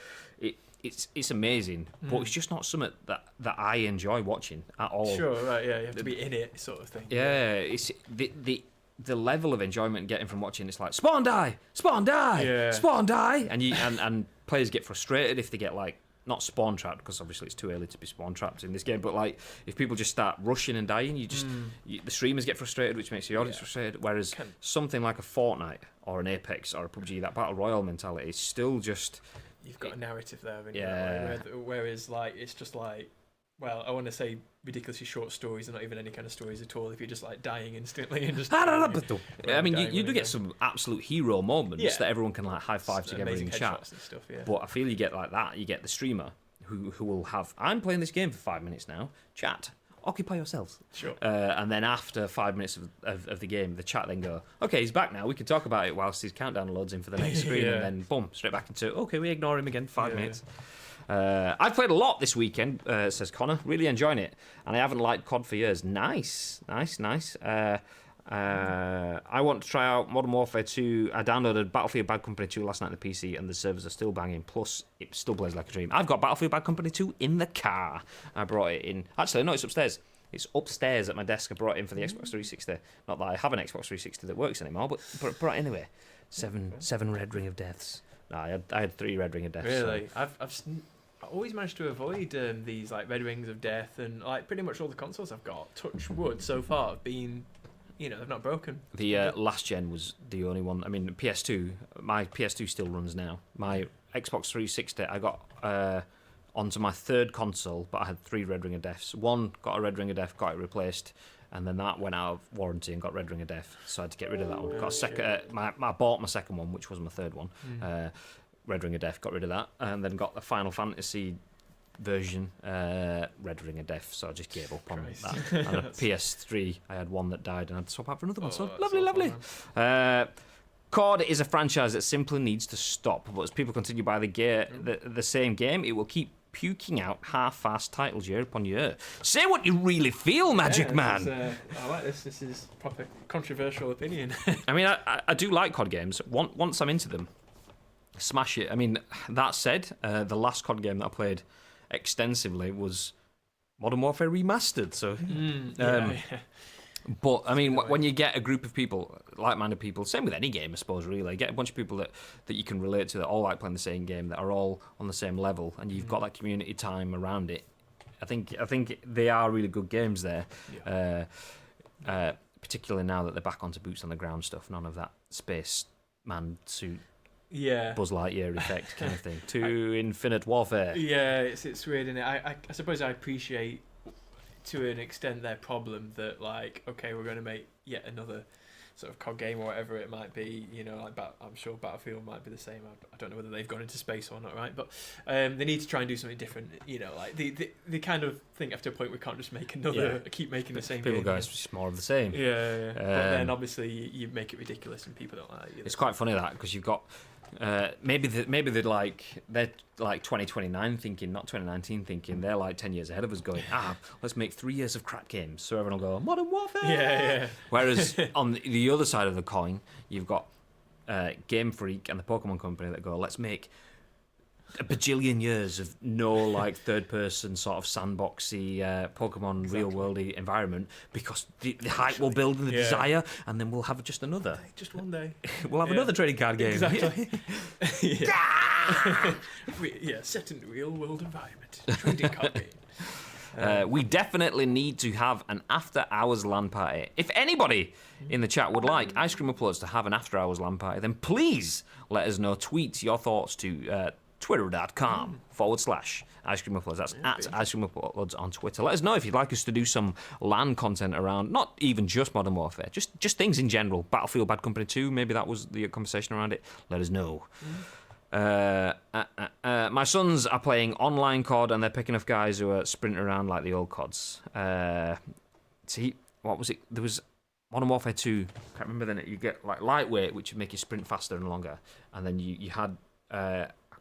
it's amazing. But it's just not something that I enjoy watching at all. Sure, right? Yeah, you have to be in it, sort of thing. Yeah, it's the level of enjoyment getting from watching. It's like spawn die, spawn die, and players get frustrated if they get like. Not spawn trapped, because obviously it's too early to be spawn trapped in this game, but like if people just start rushing and dying, the streamers get frustrated, which makes the audience frustrated, whereas something like a Fortnite or an Apex or a PUBG, that battle royale mentality is still just... You've got a narrative there, haven't you? Whereas like it's just like, well, I want to say ridiculously short stories and not even any kind of stories at all if you're just like dying instantly and just... I mean, you do get some absolute hero moments that everyone can like high five together in chat. And stuff, But I feel you get like that. You get the streamer who will have, I'm playing this game for 5 minutes now, chat, occupy yourselves. Sure. And then after 5 minutes of the game, the chat then go, okay, he's back now, we can talk about it whilst his countdown loads in for the next screen, and then boom, straight back into, okay, we ignore him again, 5 minutes. I've played a lot this weekend, says Connor. Really enjoying it, and I haven't liked COD for years. Nice. I want to try out Modern Warfare 2. I downloaded Battlefield Bad Company 2 last night on the PC, and the servers are still banging. Plus, it still plays like a dream. I've got Battlefield Bad Company 2 in the car. I brought it in. Actually, no, it's upstairs. It's upstairs at my desk. I brought it in for the Xbox 360. Not that I have an Xbox 360 that works anymore, but brought it anyway. Seven Red Ring of Deaths. No, I had 3 Red Ring of Deaths. Really? So. I always managed to avoid these like Red Rings of Death, and like pretty much all the consoles I've got, touch wood, so far have been, they've not broken. The last gen was the only one. I mean, PS2, my PS2 still runs now. My Xbox 360, I got onto my 3rd console, but I had 3 Red Ring of Deaths. One got a Red Ring of Death, got it replaced, and then that went out of warranty and got Red Ring of Death, so I had to get rid of that one. Got a second. I bought my second one, which was my 3rd one. Red Ring of Death, got rid of that, and then got the Final Fantasy version, Red Ring of Death, so I just gave up on that. And a PS3, I had one that died and I had to swap out for another one, so lovely. COD is a franchise that simply needs to stop, but as people continue by the same game, it will keep puking out half-assed titles year upon year. Say what you really feel, Magic Man! I like this. This is proper controversial opinion. I mean, I do like COD games. Once I'm into them, smash it. I mean, that said, the last COD game that I played extensively was Modern Warfare Remastered. So, But I mean, when you get a group of people, like-minded people, same with any game, I suppose. Really, get a bunch of people that you can relate to, that all like playing the same game, that are all on the same level, and you've got that community time around it. I think they are really good games there. Yeah. Particularly now that they're back onto boots on the ground stuff. None of that spaceman suit. Yeah. Buzz Lightyear effect kind of thing. To Infinite Warfare. Yeah, it's weird, isn't it? I suppose I appreciate to an extent their problem that, like, okay, we're going to make yet another sort of COD game or whatever it might be, you know, like I'm sure Battlefield might be the same. I don't know whether they've gone into space or not, right? But they need to try and do something different, you know, like they kind of think after a point we can't just make another, keep making the same people game. go, it's just more of the same. Yeah. But then obviously you make it ridiculous and people don't like it. It's quite funny that, because you've got maybe they're like 2029 thinking, not 2019 thinking. They're like 10 years ahead of us, going, let's make 3 years of crap games, so everyone will go Modern Warfare. Yeah. Whereas on the other side of the coin, you've got Game Freak and the Pokemon Company that go, let's make a bajillion years of no like third person sort of sandboxy Pokemon real worldy environment, because the hype will build and the desire, and then we'll have just another. Just one day. We'll have another trading card game. Exactly. Set in the real world environment. Trading card game. We definitely need to have an after hours LAN party. If anybody in the chat would like Ice Cream Uploads to have an after hours LAN party, then please let us know. Tweet your thoughts to twitter.com/Ice Cream Uploads. That's at Ice Cream Uploads on Twitter. Let us know if you'd like us to do some LAN content around, not even just Modern Warfare, just things in general. Battlefield Bad Company 2, maybe that was the conversation around it. Let us know. My sons are playing online COD, and they're picking up guys who are sprinting around like the old CODs. See, what was it? There was Modern Warfare 2. I can't remember then. You get like lightweight, which would make you sprint faster and longer, and then you had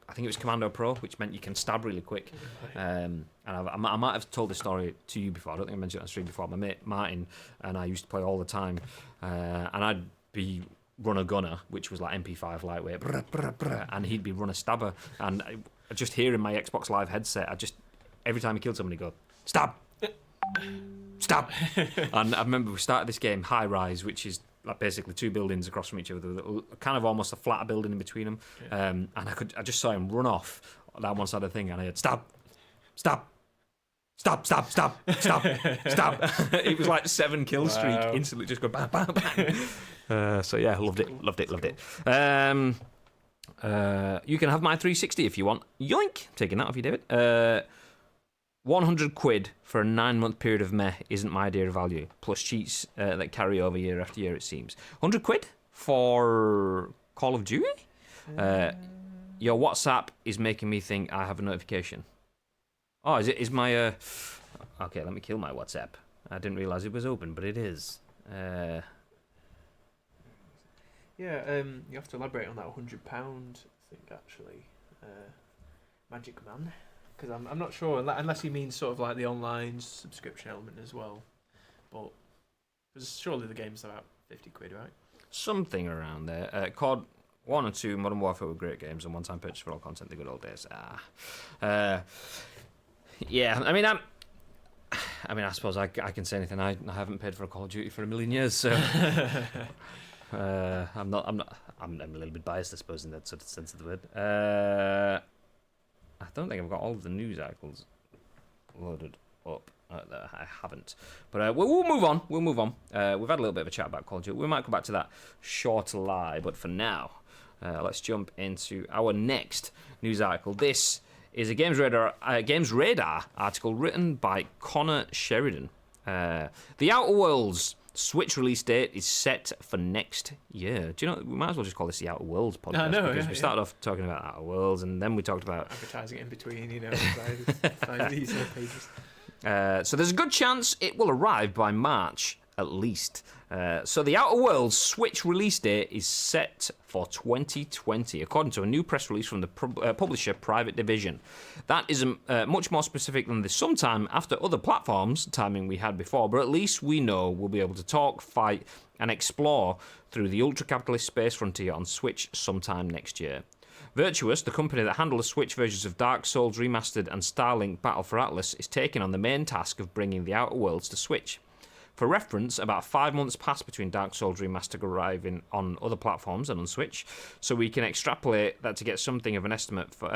I think it was Commando Pro, which meant you can stab really quick. And I might have told this story to you before. I don't think I mentioned it on stream before. My mate Martin and I used to play all the time, and I'd be runner gunner, which was like MP5 lightweight, and he'd be runner stabber. And I just hear in my Xbox Live headset, every time he killed somebody, go stab, stab. And I remember we started this game High Rise, which is like basically two buildings across from each other, kind of almost a flatter building in between them. And I just saw him run off that one side of the thing, and I heard stab, stab, stab, stab, stab, stab, stab. It was like 7 kill streak, instantly just go bang, bang, bang. So yeah, loved it. You can have my 360 if you want. Yoink, taking that off you, David. 100 quid for a 9-month period of meh isn't my idea of value. Plus cheats that carry over year after year, it seems. 100 quid for Call of Duty? Your WhatsApp is making me think I have a notification. Oh, is my... Okay, let me kill my WhatsApp. I didn't realise it was open, but it is. You have to elaborate on that £100 thing, actually. Magic Man. Because I'm not sure, unless he means sort of like the online subscription element as well. But because surely the game's about 50 quid, right? Something around there. COD 1 and 2, Modern Warfare were great games, and one-time purchase for all content, the good old days. Yeah, I suppose I can say anything. I haven't paid for a Call of Duty for a million years, so I'm a little bit biased, I suppose, in that sort of sense of the word. I don't think I've got all of the news articles loaded up. I haven't. But we'll move on. We've had a little bit of a chat about Call of Duty. We might come back to that shortly, but for now, let's jump into our next news article. This is a Games Radar article written by Connor Sheridan. The Outer Worlds Switch release date is set for next year. Do you know, we might as well just call this the Outer Worlds podcast, because we started off talking about Outer Worlds, and then we talked about advertising in between, find these pages. So there's a good chance it will arrive by March at least. So the Outer Worlds Switch release date is set for 2020, according to a new press release from the publisher Private Division. That is much more specific than the sometime after other platforms timing we had before, but at least we know we'll be able to talk, fight, and explore through the ultra-capitalist space frontier on Switch sometime next year. Virtuous, the company that handled the Switch versions of Dark Souls Remastered and Starlink Battle for Atlas, is taking on the main task of bringing the Outer Worlds to Switch. For reference, about 5 months passed between Dark Souls Remastered arriving on other platforms and on Switch, so we can extrapolate that to get something of an estimate for.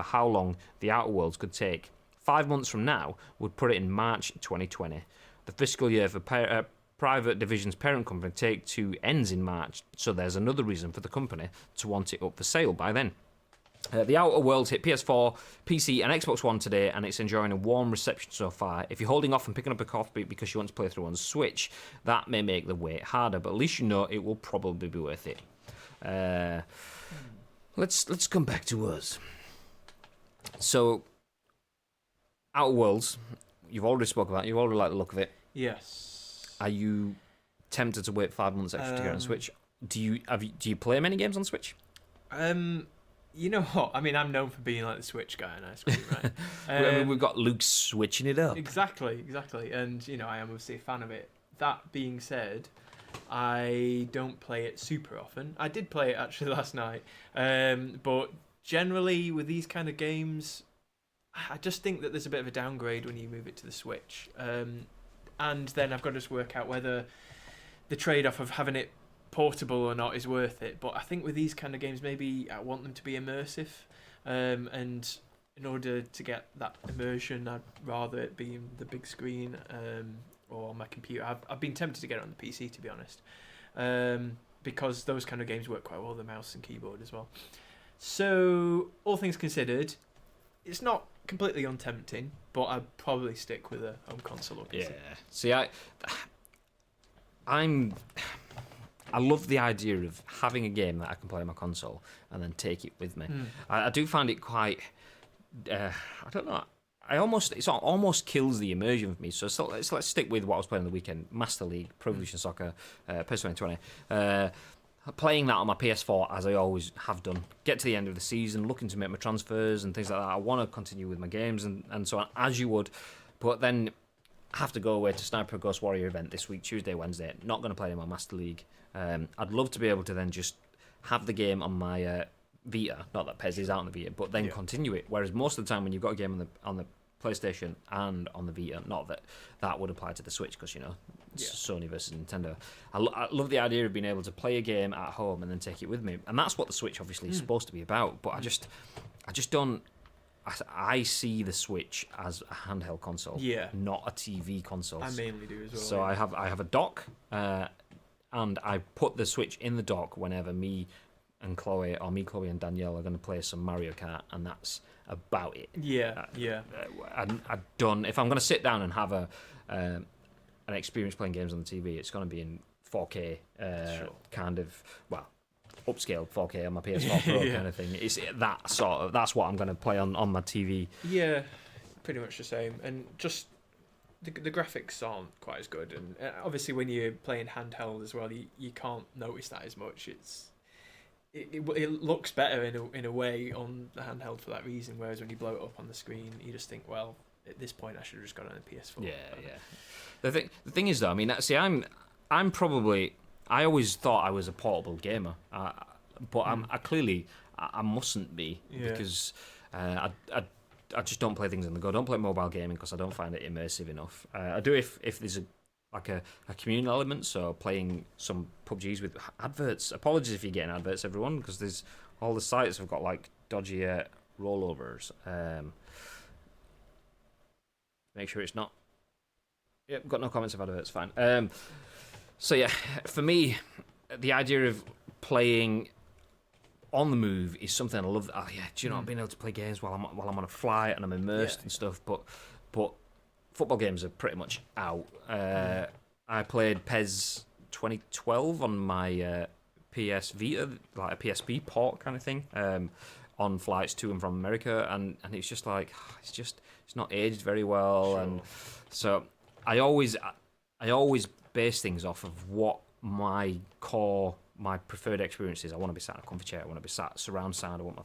How long the Outer Worlds could take. 5 months from now would put it in March 2020. The fiscal year for Private Division's parent company Take-Two ends in March, so there's another reason for the company to want it up for sale by then. The Outer Worlds hit PS4, PC and Xbox One today, and it's enjoying a warm reception so far. If you're holding off and picking up a copy because you want to play through on Switch, that may make the wait harder, but at least you know it will probably be worth it. Let's come back to us. So, Outer Worlds, you've already spoke about it, you already like the look of it. Yes. Are you tempted to wait 5 months extra to get on Switch? Do you play many games on Switch? You know what? I mean, I'm known for being like the Switch guy on ice cream, right? I mean, we've got Luke switching it up. Exactly. And, I am obviously a fan of it. That being said, I don't play it super often. I did play it actually last night. But generally, with these kind of games, I just think that there's a bit of a downgrade when you move it to the Switch. And then I've got to just work out whether the trade-off of having it portable or not is worth it. But I think with these kind of games, maybe I want them to be immersive, and in order to get that immersion, I'd rather it be in the big screen or on my computer. I've been tempted to get it on the PC, to be honest, because those kind of games work quite well with the mouse and keyboard as well. So all things considered, it's not completely untempting, but I'd probably stick with a home console or PC. Yeah. See, I love the idea of having a game that I can play on my console and then take it with me. I do find it quite. I don't know. It almost kills the immersion for me. So let's stick with what I was playing on the weekend: Master League, Pro Evolution Soccer, PES 2020. Playing that on my PS4 as I always have done. Get to the end of the season, looking to make my transfers and things like that. I want to continue with my games and so on, as you would, but then have to go away to Sniper Ghost Warrior event this week, Tuesday, Wednesday. Not going to play in my Master League. I'd love to be able to then just have the game on my Vita. Not that PES is out on the Vita, but then continue it. Whereas most of the time when you've got a game on the PlayStation and on the Vita, not that would apply to the Switch because Sony versus Nintendo. I love the idea of being able to play a game at home and then take it with me, and that's what the Switch obviously is supposed to be about. But I just don't. I see the Switch as a handheld console, not a TV console. I mainly do as well. So I have a dock, and I put the Switch in the dock whenever me, Chloe, and Danielle are going to play some Mario Kart, and that's about it. I don't. If I'm going to sit down and have an experience playing games on the TV, it's going to be in 4K, kind of upscale 4K on my PS4 Pro kind of thing. It's that's what I'm going to play on my TV. Yeah, pretty much the same, and just the graphics aren't quite as good, and obviously when you're playing handheld as well, you can't notice that as much. It looks better in a way on the handheld for that reason, whereas when you blow it up on the screen, you just think, well, at this point I should have just got it on a PS4. The thing is though, I mean, see, I'm probably. I always thought I was a portable gamer, but I mustn't be because I just don't play things on the go. I don't play mobile gaming because I don't find it immersive enough. I do if there's a communal element, so playing some PUBGs with adverts. Apologies if you're getting adverts, everyone, because there's all the sites have got like dodgy rollovers. Make sure it's not. Yep, got no comments of adverts. Fine. So yeah, for me, the idea of playing on the move is something I love. Do you know, being able to play games while I'm on a flight and I'm immersed and stuff. But football games are pretty much out. I played PES 2012 on my PS Vita, like a PSP port kind of thing, on flights to and from America, and it's just like it's not aged very well, and so I always base things off of what my preferred experience is. I want to be sat in a comfy chair. I want to be sat surround sound. I want my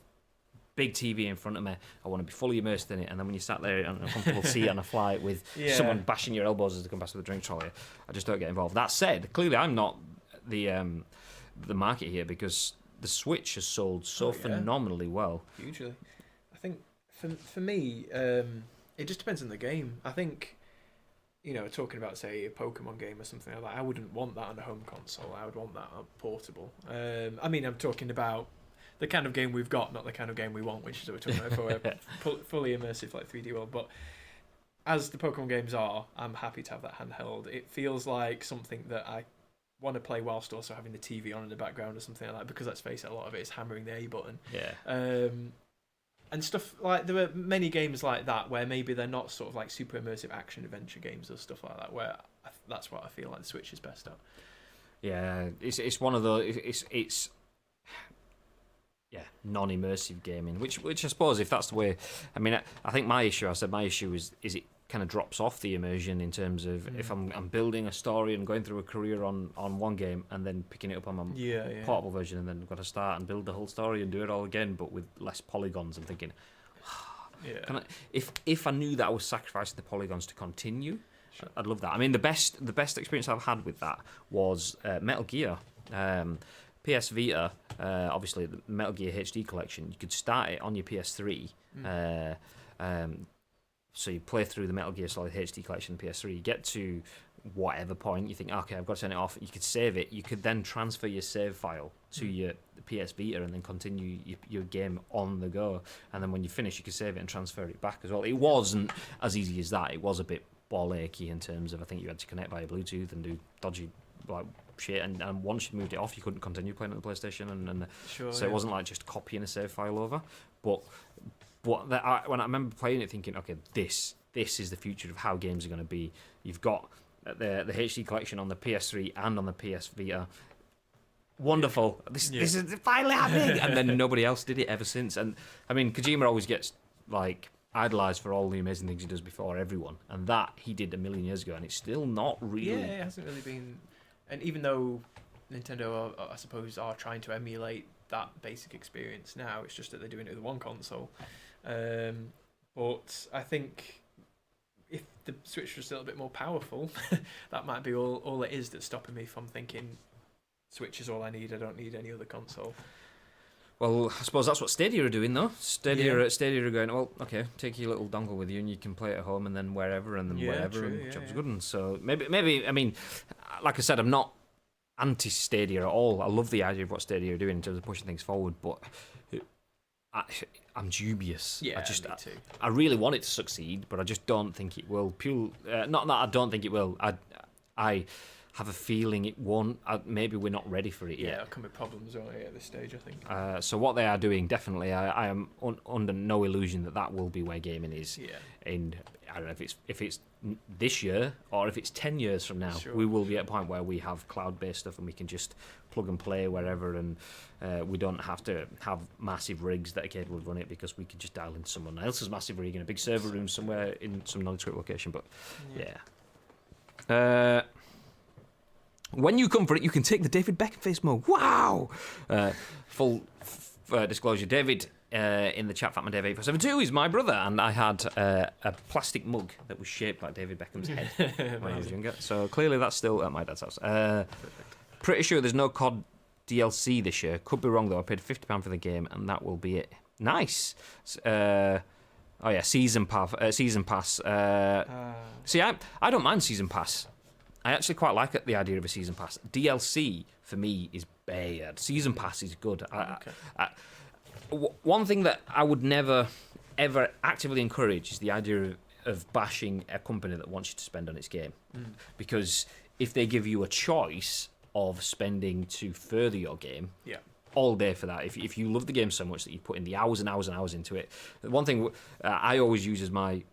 big TV in front of me. I want to be fully immersed in it. And then when you sat there on a comfortable seat on a flight with someone bashing your elbows as they come past with a drink trolley, I just don't get involved. That said, clearly I'm not the market here because the Switch has sold so phenomenally well. Hugely. I think for me, it just depends on the game. I think talking about, say, a Pokemon game or something like that, I wouldn't want that on a home console. I would want that on portable. I'm talking about the kind of game we've got, not the kind of game we want, which is what we're talking about for a fully immersive like 3D world. But as the Pokemon games are, I'm happy to have that handheld. It feels like something that I want to play whilst also having the TV on in the background or something like that, because let's face it, a lot of it is hammering the A button. Yeah. And stuff like, there are many games like that where maybe they're not sort of like super immersive action adventure games or stuff like that, where that's what I feel like the Switch is best at. Yeah, it's one of those. It's non-immersive gaming, which I suppose, if that's the way. I mean, I think my issue is it kind of drops off the immersion in terms of if I'm building a story and going through a career on one game and then picking it up on my portable version, and then I've got to start and build the whole story and do it all again, but with less polygons. I'm thinking, if I knew that I was sacrificing the polygons to continue, sure, I'd love that. I mean, the best experience I've had with that was Metal Gear. PS Vita, obviously the Metal Gear HD collection. You could start it on your PS3. So you play through the Metal Gear Solid HD collection on PS3. You get to whatever point, you think, okay, I've got to turn it off. You could save it. You could then transfer your save file to your PS Vita and then continue your game on the go. And then when you finish, you could save it and transfer it back as well. It wasn't as easy as that. It was a bit ball achy in terms of, I think you had to connect via Bluetooth and do dodgy shit, and once you moved it off, you couldn't continue playing on the PlayStation, and so it wasn't like just copying a save file over. But when I remember playing it, thinking, okay, this is the future of how games are going to be. You've got the HD collection on the PS3 and on the PS Vita. Wonderful. This is finally happening, and then nobody else did it ever since. And I mean, Kojima always gets like idolised for all the amazing things he does before everyone, and that he did a million years ago, and it's still not really. Yeah, it hasn't really been. And even though Nintendo, I suppose, are trying to emulate that basic experience now, it's just that they're doing it with one console. But I think if the Switch was a little bit more powerful, that might be all it is that's stopping me from thinking Switch is all I need. I don't need any other console. Well, I suppose that's what Stadia are doing, though. Stadia are going, well, okay, take your little dongle with you and you can play it at home and then wherever and then wherever, and job's good. And so maybe, I mean, like I said, I'm not anti-Stadia at all. I love the idea of what Stadia are doing in terms of pushing things forward, but I'm dubious. Yeah, me too. I really want it to succeed, but I just don't think it will. Not that I don't think it will. I have a feeling it won't. Maybe we're not ready for it yet. Yeah, it'll come with problems at this stage, I think. So what they are doing, definitely, I am under no illusion that will be where gaming is. Yeah. In, I don't know if it's this year or if it's 10 years from now, sure. We will be at a point where we have cloud-based stuff and we can just plug and play wherever, and we don't have to have massive rigs that are capable of running it, because we could just dial in someone else's massive rig in a big server room somewhere in some non-script location. But yeah. When you come for it, you can take the David Beckham face mode. Wow! Full disclosure, David in the chat, FatmanDave8472, is my brother, and I had a plastic mug that was shaped like David Beckham's head when I was younger. So clearly that's still at my dad's house. Pretty sure there's no COD DLC this year. Could be wrong, though. I paid £50 for the game, and that will be it. Nice! Season pass. See, I don't mind Season Pass. I actually quite like the idea of a season pass. DLC for me is bad. Season pass is good. One thing that I would never ever actively encourage is the idea of bashing a company that wants you to spend on its game, because if they give you a choice of spending to further your game, all day for that. If you love the game so much that you put in the hours and hours and hours into it, one thing I always use as my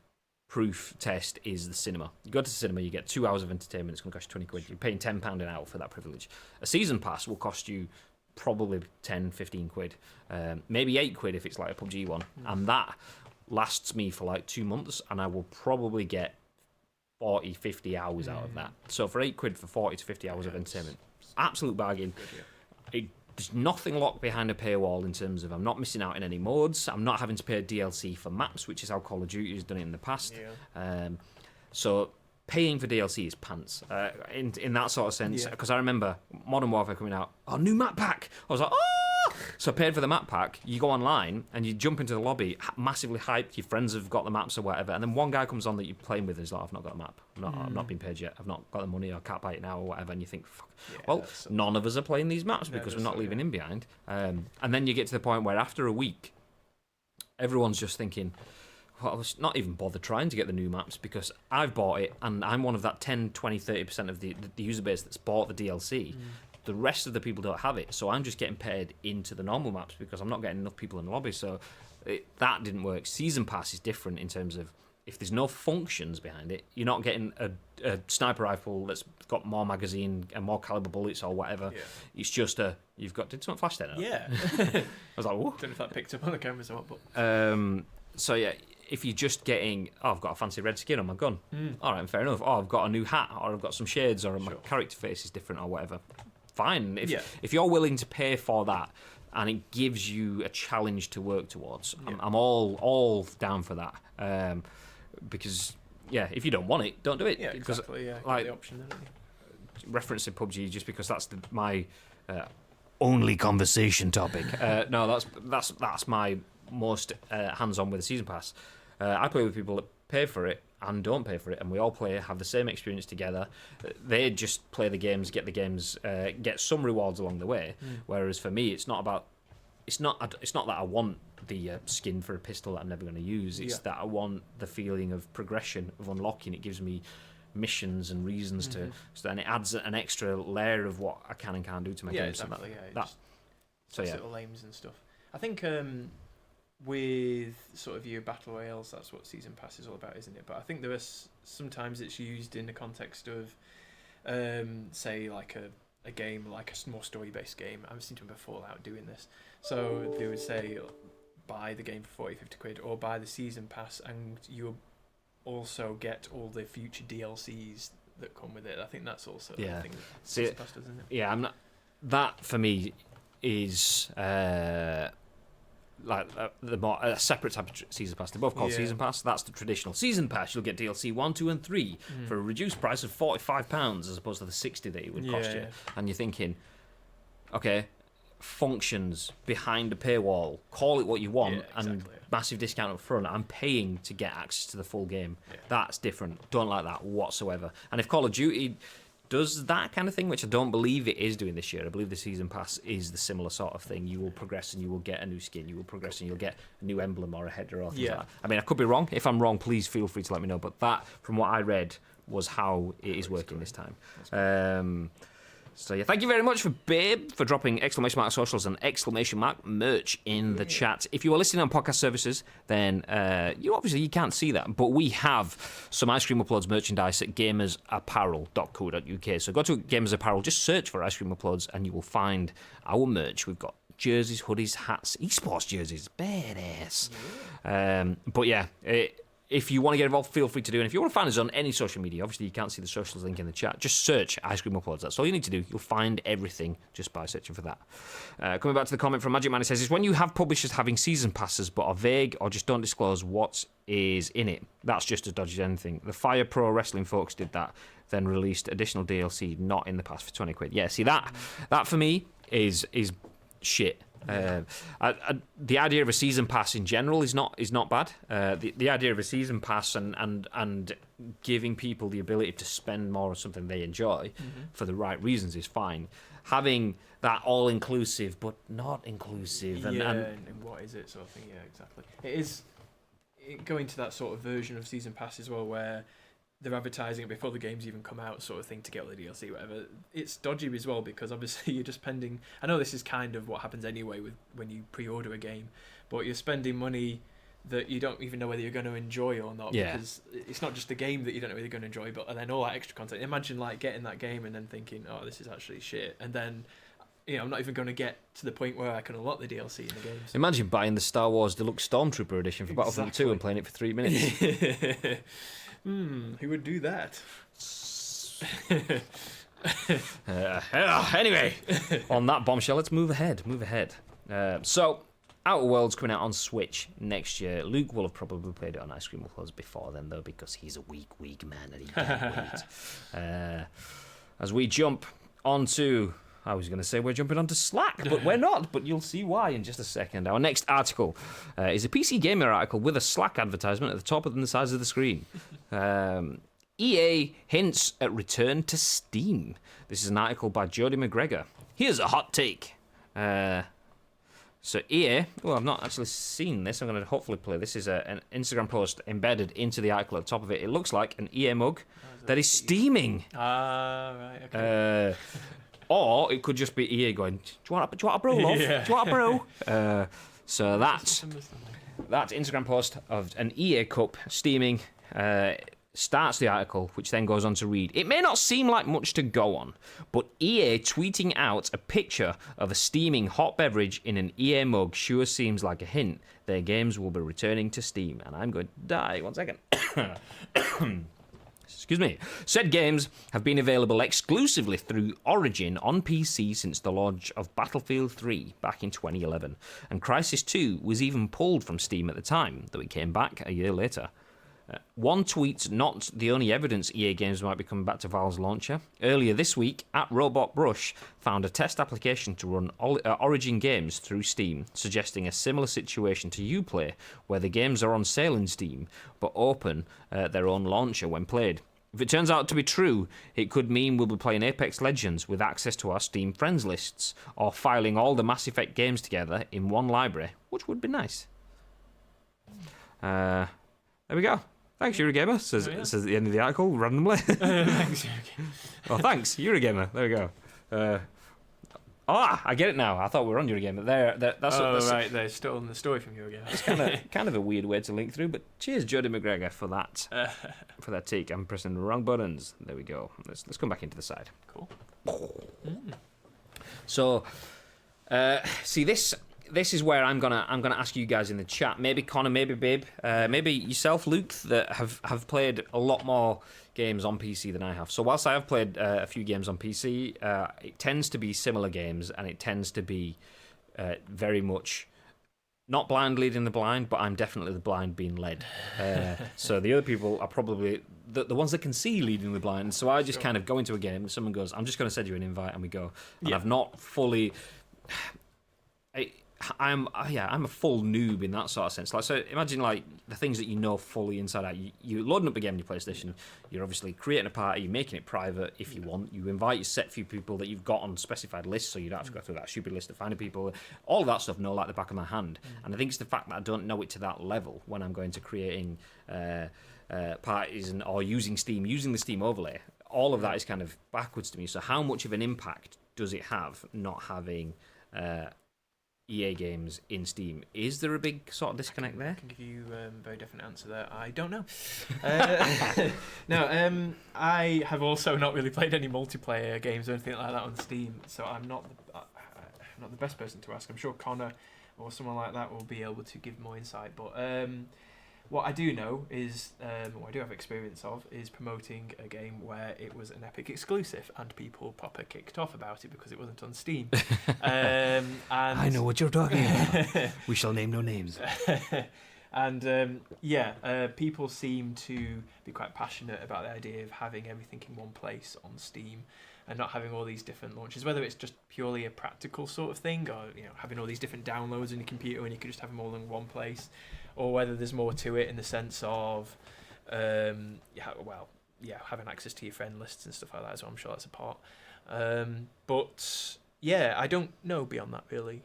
proof test is the cinema. You go to the cinema, you get 2 hours of entertainment, it's going to cost you £20. You're paying £10 an hour for that privilege. A season pass will cost you probably 10, 15 quid, maybe £8 if it's like a PUBG one, and that lasts me for like 2 months, and I will probably get 40, 50 hours out of that. So for £8 for 40 to 50 hours of entertainment, absolute bargain. There's nothing locked behind a paywall in terms of I'm not missing out in any modes. I'm not having to pay a DLC for maps, which is how Call of Duty has done it in the past. So paying for DLC is pants in that sort of sense. Because I remember Modern Warfare coming out, new map pack. I was like, So I paid for the map pack. You go online and you jump into the lobby, massively hyped. Your friends have got the maps or whatever, and then one guy comes on that you're playing with and is like, "I've not got a map. I've not been paid yet. I've not got the money. I can't buy it now or whatever." And you think, "Fuck." Yeah, well, none of us are playing these maps because we're not leaving him behind. And then you get to the point where after a week, everyone's just thinking, well, I was not even bothered trying to get the new maps because I've bought it and I'm one of that 10, 20, 30% of the user base that's bought the DLC. The rest of the people don't have it, so I'm just getting paired into the normal maps because I'm not getting enough people in the lobby. So that didn't work. Season Pass is different in terms of if there's no functions behind it, you're not getting a sniper rifle that's got more magazine and more caliber bullets or whatever. Yeah. It's just you've got... Did someone flash that? Yeah. I was like, whoa. Don't know if that picked up on the cameras or what, but... So yeah, if you're just getting, I've got a fancy red skin on my gun. All right, fair enough. I've got a new hat, or I've got some shades, or my character face is different, or whatever. Fine. If you're willing to pay for that, and it gives you a challenge to work towards, I'm all down for that. Because if you don't want it, don't do it. Yeah, exactly. Yeah, like the option. Referencing PUBG just because that's my only conversation topic. No, that's my most hands-on with the season pass. I play with people that pay for it and don't pay for it, and we all have the same experience together. They just play the games, get the games, get some rewards along the way. Whereas for me, it's not that I want the skin for a pistol that I'm never going to use. It's that I want the feeling of progression, of unlocking. It gives me missions and reasons to, so then it adds an extra layer of what I can and can't do to my game. Exactly. Little aims and stuff. I think with sort of your battle royales, that's what season pass is all about, isn't it? But I think there is sometimes it's used in the context of say like a game, like a more story-based game. I've seen them before Fallout doing this. So they would say buy the game for 40-50 quid or buy the season pass and you'll also get all the future DLCs that come with it. I think that's also the thing that season pass does, isn't it? Yeah, I'm not, that for me is like the more a separate type of season pass. They're both called season pass. That's the traditional season pass. You'll get DLC 1, 2, and 3 for a reduced price of £45 as opposed to the 60 that it would cost you. And you're thinking, okay, functions behind a paywall. Call it what you want, and massive discount up front. I'm paying to get access to the full game. That's different. Don't like that whatsoever. And if Call of Duty does that kind of thing, which I don't believe it is doing this year. I believe the season pass is the similar sort of thing. You will progress and you will get a new skin. You will progress and you'll get a new emblem or a header or things like that. I mean, I could be wrong. If I'm wrong, please feel free to let me know. But that, from what I read, was how it is working this time. So yeah, thank you very much for Babe for dropping exclamation mark socials and exclamation mark merch in the chat. If you are listening on podcast services, then you can't see that, but we have some Ice Cream Uploads merchandise at gamersapparel.co.uk. So go to Gamers Apparel, just search for Ice Cream Uploads, and you will find our merch. We've got jerseys, hoodies, hats, esports jerseys, badass. But yeah. If you want to get involved, feel free to do. And if you want to find us on any social media, obviously you can't see the socials link in the chat, just search Ice Cream Uploads. That's all you need to do. You'll find everything just by searching for that. Coming back to the comment from Magic Man, it says, it's when you have publishers having season passes but are vague or just don't disclose what is in it. That's just as dodgy as anything. The Fire Pro Wrestling folks did that, then released additional DLC not in the past for 20 quid. Yeah, see, that for me is shit. The idea of a season pass in general is not bad. The idea of a season pass and giving people the ability to spend more on something they enjoy for the right reasons is fine. Having that all inclusive but not inclusive and what is it sort of thing? Yeah, exactly. It is going to that sort of version of season pass as well where they're advertising it before the games even come out, sort of thing, to get all the DLC, whatever. It's dodgy as well because obviously you're just spending. I know this is kind of what happens anyway with when you pre-order a game, but you're spending money that you don't even know whether you're going to enjoy or not. Because it's not just the game that you don't know whether you're going to enjoy, but and then all that extra content. Imagine like getting that game and then thinking, oh, this is actually shit, and then I'm not even going to get to the point where I can unlock the DLC in the games. Imagine buying the Star Wars Deluxe Stormtrooper edition for Battlefront 2 and playing it for 3 minutes. Who would do that? Anyway, on that bombshell, let's move ahead. So, Outer Worlds coming out on Switch next year. Luke will have probably played it on Ice Cream Uploads before then, though, because he's a weak man and he can't wait. As we jump onto I was going to say we're jumping onto Slack, but we're not. But you'll see why in just a second. Our next article is a PC Gamer article with a Slack advertisement at the top and the sides of the screen. EA hints at return to Steam. This is an article by Jody Macgregor. Here's a hot take. So EA, well, I've not actually seen this. I'm going to hopefully play. This is an Instagram post embedded into the article at the top of it. It looks like an EA mug that is steaming. Right, okay. Or it could just be EA going, do you want a bro, love? Yeah. Do you want a bro? So that Instagram post of an EA cup steaming starts the article, which then goes on to read, it may not seem like much to go on, but EA tweeting out a picture of a steaming hot beverage in an EA mug sure seems like a hint their games will be returning to Steam. And I'm going to die. 1 second. Excuse me. Said games have been available exclusively through Origin on PC since the launch of Battlefield 3 back in 2011, and Crysis 2 was even pulled from Steam at the time, though it came back a year later. One tweet's not the only evidence EA games might be coming back to Valve's launcher. Earlier this week, @RobotBrush found a test application to run Origin games through Steam, suggesting a similar situation to Uplay, where the games are on sale in Steam, but open their own launcher when played. If it turns out to be true, it could mean we'll be playing Apex Legends with access to our Steam friends lists, or filing all the Mass Effect games together in one library, which would be nice. There we go. Thanks, Eurogamer, says at the end of the article, randomly. Thanks, Eurogamer. Well, thanks, Eurogamer. There we go. I get it now. I thought we were on Eurogamer. That's Right, they're still in the story from Eurogamer. It's kind of a weird way to link through, but cheers, Jody Macgregor, for that take. I'm pressing the wrong buttons. There we go. Let's come back into the side. Cool. So, see this. This is where I'm gonna ask you guys in the chat. Maybe Connor, maybe Babe, maybe yourself, Luke, that have played a lot more games on PC than I have. So whilst I have played a few games on PC, it tends to be similar games, and it tends to be very much not blind leading the blind, but I'm definitely the blind being led. So the other people are probably the ones that can see leading the blind. So I just kind of go into a game, someone goes, I'm just going to send you an invite, and we go. And I've not fully... I'm a full noob in that sort of sense. Like, so imagine like the things that you know fully inside out. You're loading up a game on your PlayStation. You're obviously creating a party. You're making it private if you want. You invite your set few people that you've got on specified lists, so you don't have to go through that stupid list of finding people. All of that stuff, know like the back of my hand. And I think it's the fact that I don't know it to that level when I'm going to creating parties or using Steam, using the Steam overlay. All of that is kind of backwards to me. So how much of an impact does it have not having EA games in Steam? Is there a big sort of disconnect there? I can give you a very definite answer there. I don't know. No, I have also not really played any multiplayer games or anything like that on Steam, so I'm not the best person to ask. I'm sure Connor or someone like that will be able to give more insight. But what I do know is, what I do have experience of, is promoting a game where it was an Epic exclusive and people proper kicked off about it because it wasn't on Steam. And I know what you're talking about. We shall name no names. And people seem to be quite passionate about the idea of having everything in one place on Steam and not having all these different launches, whether it's just purely a practical sort of thing, or having all these different downloads on your computer and you can just have them all in one place, or whether there's more to it in the sense of having access to your friend lists and stuff like that as well. I'm sure that's a part. But I don't know beyond that really.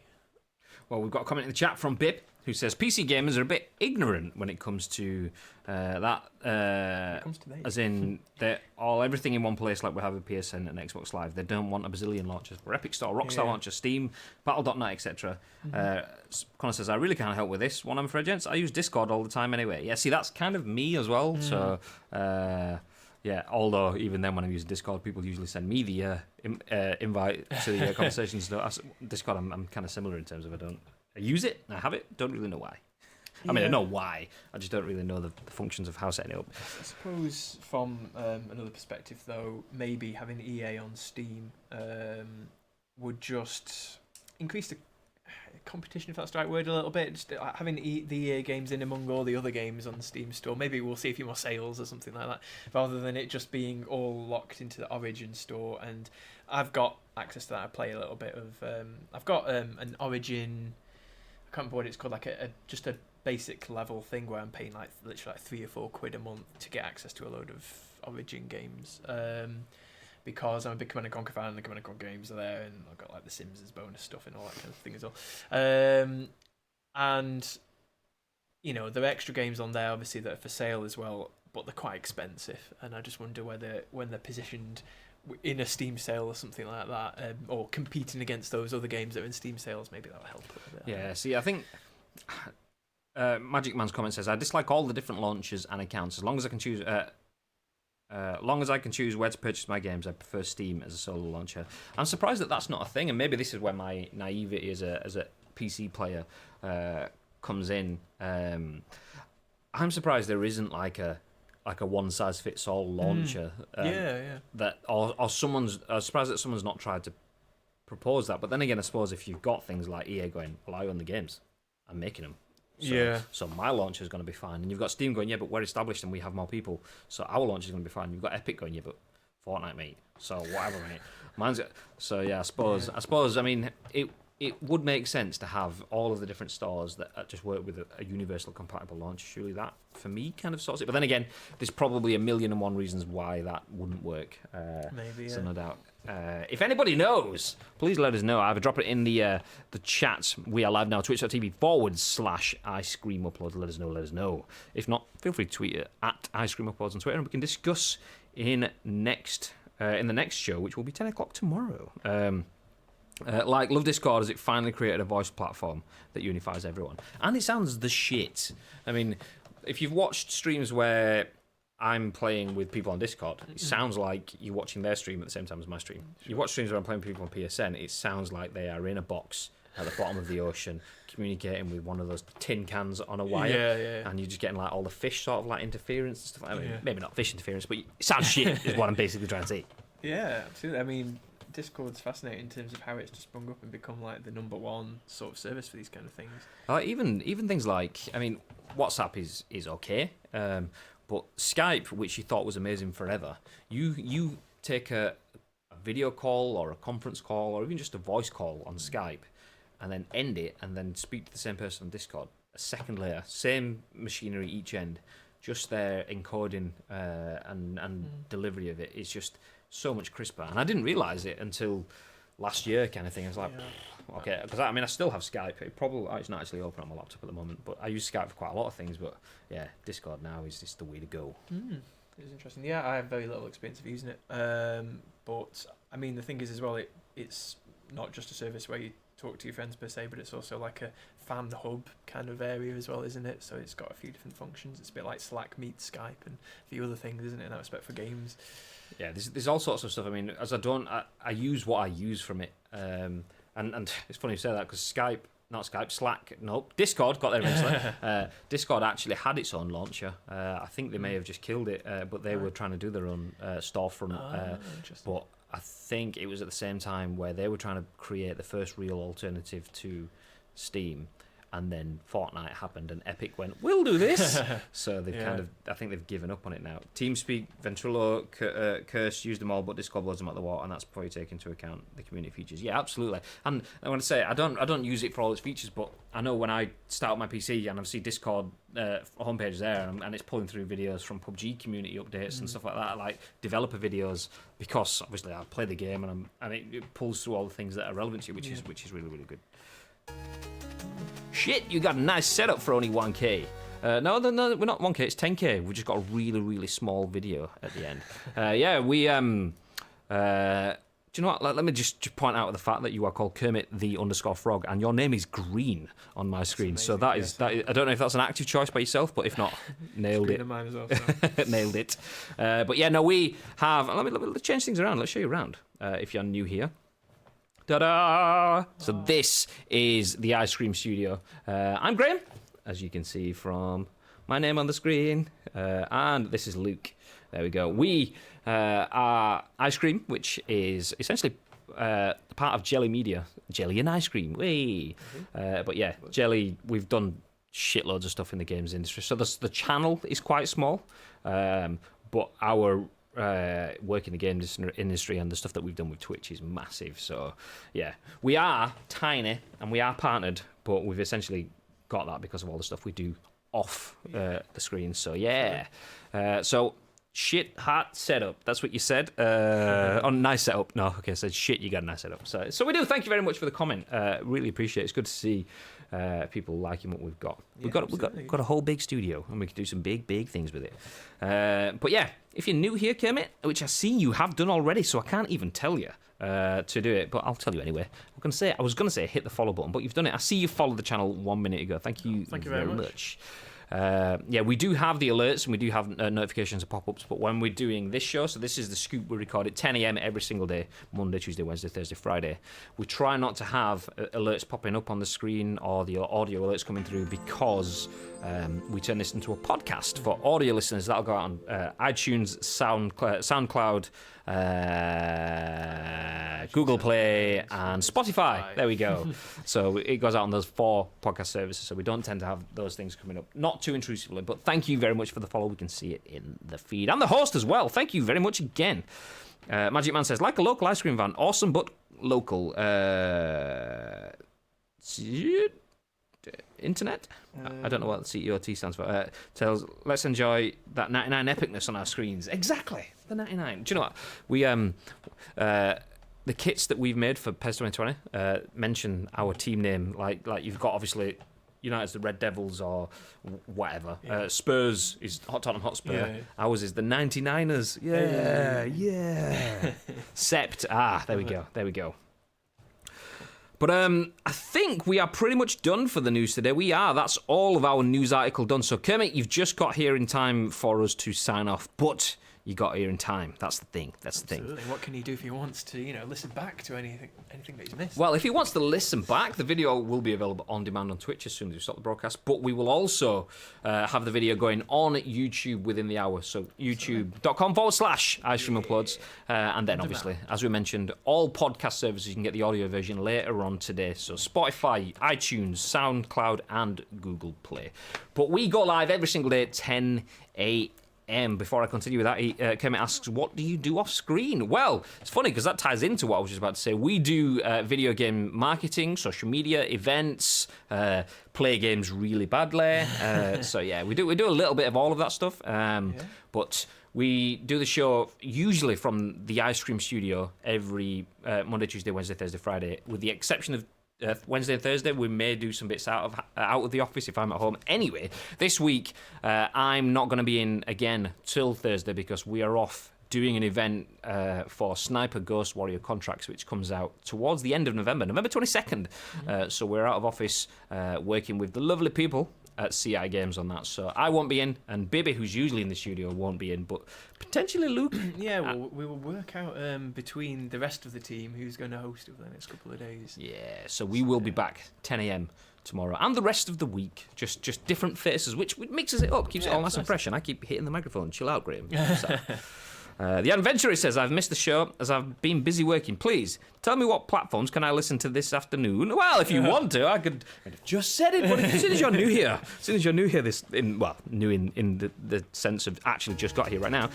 Well, we've got a comment in the chat from Bib, who says PC gamers are a bit ignorant when it comes to that. As in, they're everything in one place, like we have with PSN and Xbox Live. They don't want a bazillion launchers for Epic Store, Rockstar launcher, Steam, Battle.net, etc. Connor says, I really can't help with this one, I'm afraid, gents. I use Discord all the time anyway. Yeah, see, that's kind of me as well. So, although even then when I'm using Discord, people usually send me the invite to the conversations. Discord, I'm kind of similar in terms of I use it, I have it, don't really know why. I mean, I know why, I just don't really know the functions of how setting it up. I suppose from another perspective, though, maybe having EA on Steam would just increase the... competition, if that's the right word, a little bit. Just having the EA games in among all the other games on the Steam store. Maybe we'll see a few more sales or something like that, rather than it just being all locked into the Origin store. And I've got access to that. I play a little bit of. I've got an Origin. I can't remember what it's called. Like just a basic level thing where I'm paying like literally like £3 or £4 a month to get access to a load of Origin games. Because I'm a big Command & Conquer fan, and the Command & Conquer games are there, and I've got like the Sims as bonus stuff and all that kind of thing as well. And you know, there are extra games on there, obviously, that are for sale as well, but they're quite expensive, and I just wonder whether when they're positioned in a Steam sale or something like that, or competing against those other games that are in Steam sales, maybe that'll help a little bit. Yeah, see, I think Magic Man's comment says, I dislike all the different launchers and accounts. As long as I can choose where to purchase my games, I prefer Steam as a solo launcher. I'm surprised that that's not a thing, and maybe this is where my naivety as a PC player comes in. I'm surprised there isn't like a one size fits all launcher. That or someone's. I'm surprised that someone's not tried to propose that. But then again, I suppose if you've got things like EA going, well, I own the games, I'm making them. So my launcher is going to be fine. And you've got Steam going, yeah, but we're established and we have more people, so our launcher is going to be fine. You've got Epic going, yeah, but Fortnite, mate. So whatever, mate. So yeah, I suppose. I mean, it would make sense to have all of the different stores that just work with a universal compatible launcher. Surely that, for me, kind of sorts it. But then again, there's probably 1,000,001 reasons why that wouldn't work. Maybe, yeah. So no doubt. If anybody knows, please let us know. Either drop it in the chat. We are live now, twitch.tv/Ice Cream Uploads. Let us know. If not, feel free to tweet it at Ice Cream Uploads on Twitter, and we can discuss in the next show, which will be 10 o'clock tomorrow. Love Discord as it finally created a voice platform that unifies everyone. And it sounds the shit. I mean, if you've watched streams where I'm playing with people on Discord, it sounds like you're watching their stream at the same time as my stream. You watch streams where I'm playing with people on PSN, it sounds like they are in a box at the bottom of the ocean, communicating with one of those tin cans on a wire, and you're just getting like all the fish sort of like interference and stuff like that. I mean, maybe not fish interference, but it sounds shit is what I'm basically trying to say. Yeah, absolutely. I mean, Discord's fascinating in terms of how it's just sprung up and become like the number one sort of service for these kind of things. Even things like, I mean, WhatsApp is okay, but Skype, which you thought was amazing forever, you take a video call or a conference call or even just a voice call on Skype and then end it and then speak to the same person on Discord a second later, same machinery each end, just their encoding and delivery of it is just so much crisper. And I didn't realise it until last year kind of thing. I was like, okay, because I still have Skype. It's not actually open on my laptop at the moment, but I use Skype for quite a lot of things. But yeah, Discord now is just the way to go. It's interesting. Yeah, I have very little experience of using it. But I mean, the thing is as well, it's not just a service where you talk to your friends per se, but it's also like a fan hub kind of area as well, isn't it? So it's got a few different functions. It's a bit like Slack meets Skype and a few other things, isn't it, in that respect for games? Yeah, there's all sorts of stuff. I mean, as I use what I use from it. And it's funny you say that because Slack, nope, Discord got there eventually. Discord actually had its own launcher. I think they may have just killed it, but they were trying to do their own storefront. But I think it was at the same time where they were trying to create the first real alternative to Steam. And then Fortnite happened, and Epic went, "We'll do this." So they've I think they've given up on it now. TeamSpeak, Ventrilo, Curse used them all, but Discord blows them out the water, and that's before you take into account the community features. Yeah, absolutely. And I want to say, I don't use it for all its features, but I know when I start my PC and I see Discord homepage there, and it's pulling through videos from PUBG community updates and stuff like that, like developer videos, because obviously I play the game and it pulls through all the things that are relevant to you, which is really, really good. Shit, you got a nice setup for only 1K. No, we're not 1K, it's 10K. We just got a really, really small video at the end. Do you know what? Let me just point out the fact that you are called Kermit_the_Frog, and your name is green on my screen. So that is, I don't know if that's an active choice by yourself, but if not, nailed it. Mine as well, so. Nailed it. But yeah, no, we have. Let's change things around. Let's show you around if you're new here. Ta-da! So this is the Ice Cream Studio. I'm Graham, as you can see from my name on the screen, and this is Luke. There we go. We are Ice Cream, which is essentially part of Jelly Media, Jelly and Ice Cream. Whey! But yeah, Jelly, we've done shitloads of stuff in the games industry. So the channel is quite small, but our work in the games industry and the stuff that we've done with Twitch is massive. So yeah, we are tiny and we are partnered, but we've essentially got that because of all the stuff we do off the screen. So yeah, so shit hot setup. That's what you said. Nice setup. No, okay, I said shit. You got a nice setup. So we do. Thank you very much for the comment. Really appreciate it. It's good to see people liking what we've got. We've got a whole big studio, and we can do some big things with it. But yeah, if you're new here, Kermit, which I see you have done already, so I can't even tell you to do it, but I'll tell you anyway. I was gonna say hit the follow button, but you've done it. I see you followed the channel 1 minute ago. Thank you very much. Yeah, we do have the alerts and we do have notifications and pop-ups, but when we're doing this show, so this is the Scoop, we record at 10 a.m. every single day, Monday, Tuesday, Wednesday, Thursday, Friday. We try not to have alerts popping up on the screen or the audio alerts coming through because we turn this into a podcast for audio listeners. That'll go out on iTunes, SoundCloud, Google Play, and Spotify. There we go. So it goes out on those 4 podcast services, so we don't tend to have those things coming up. Not too intrusively, but thank you very much for the follow. We can see it in the feed. And the host as well. Thank you very much again. Magic Man says, like a local ice cream van, awesome but local. Internet? I don't know what CEOT stands for. Tells, let's enjoy that 99 epicness on our screens. Exactly, the 99. Do you know what? We the kits that we've made for PES 2020 mention our team name. Like you've got obviously United's the Red Devils or whatever. Yeah. Spurs is Tottenham Hotspur. Yeah. Ours is the 99ers. Yeah. Sept. There we go. But I think we are pretty much done for the news today. We are. That's all of our news article done. So, Kermit, you've just got here in time for us to sign off. But you got here in time. That's the thing. Absolutely. What can he do if he wants to, listen back to anything that he's missed? Well, if he wants to listen back, the video will be available on demand on Twitch as soon as we stop the broadcast. But we will also have the video going on YouTube within the hour. So youtube.com/Ice Cream Uploads. And then, obviously, as we mentioned, all podcast services, you can get the audio version later on today. So Spotify, iTunes, SoundCloud, and Google Play. But we go live every single day at 10 a.m. Before I continue with that, Kermit asks, what do you do off screen? Well, it's funny because that ties into what I was just about to say. We do video game marketing, social media, events, play games really badly. So yeah, we do a little bit of all of that stuff. But we do the show usually from the Ice Cream Studio every Monday, Tuesday, Wednesday, Thursday, Friday, with the exception of Wednesday and Thursday. We may do some bits out of the office if I'm at home. Anyway, this week I'm not going to be in again till Thursday because we are off doing an event for Sniper Ghost Warrior Contracts, which comes out towards the end of November 22nd. So we're out of office working with the lovely people at CI Games on that. So I won't be in, and Bibby, who's usually in the studio, won't be in, but potentially Luke. Yeah, well, we will work out between the rest of the team who's going to host over the next couple of days. Yeah, so we will be back 10 a.m. tomorrow and the rest of the week. Just different faces, which mixes it up, keeps it all nice and fresh. And I keep hitting the microphone. Chill out, Graham. So. The Adventurer says, I've missed the show as I've been busy working. Please, tell me what platforms can I listen to this afternoon? Well, if you want to, I'd have just said it, but as soon as you're new here, new in the sense of actually just got here right now,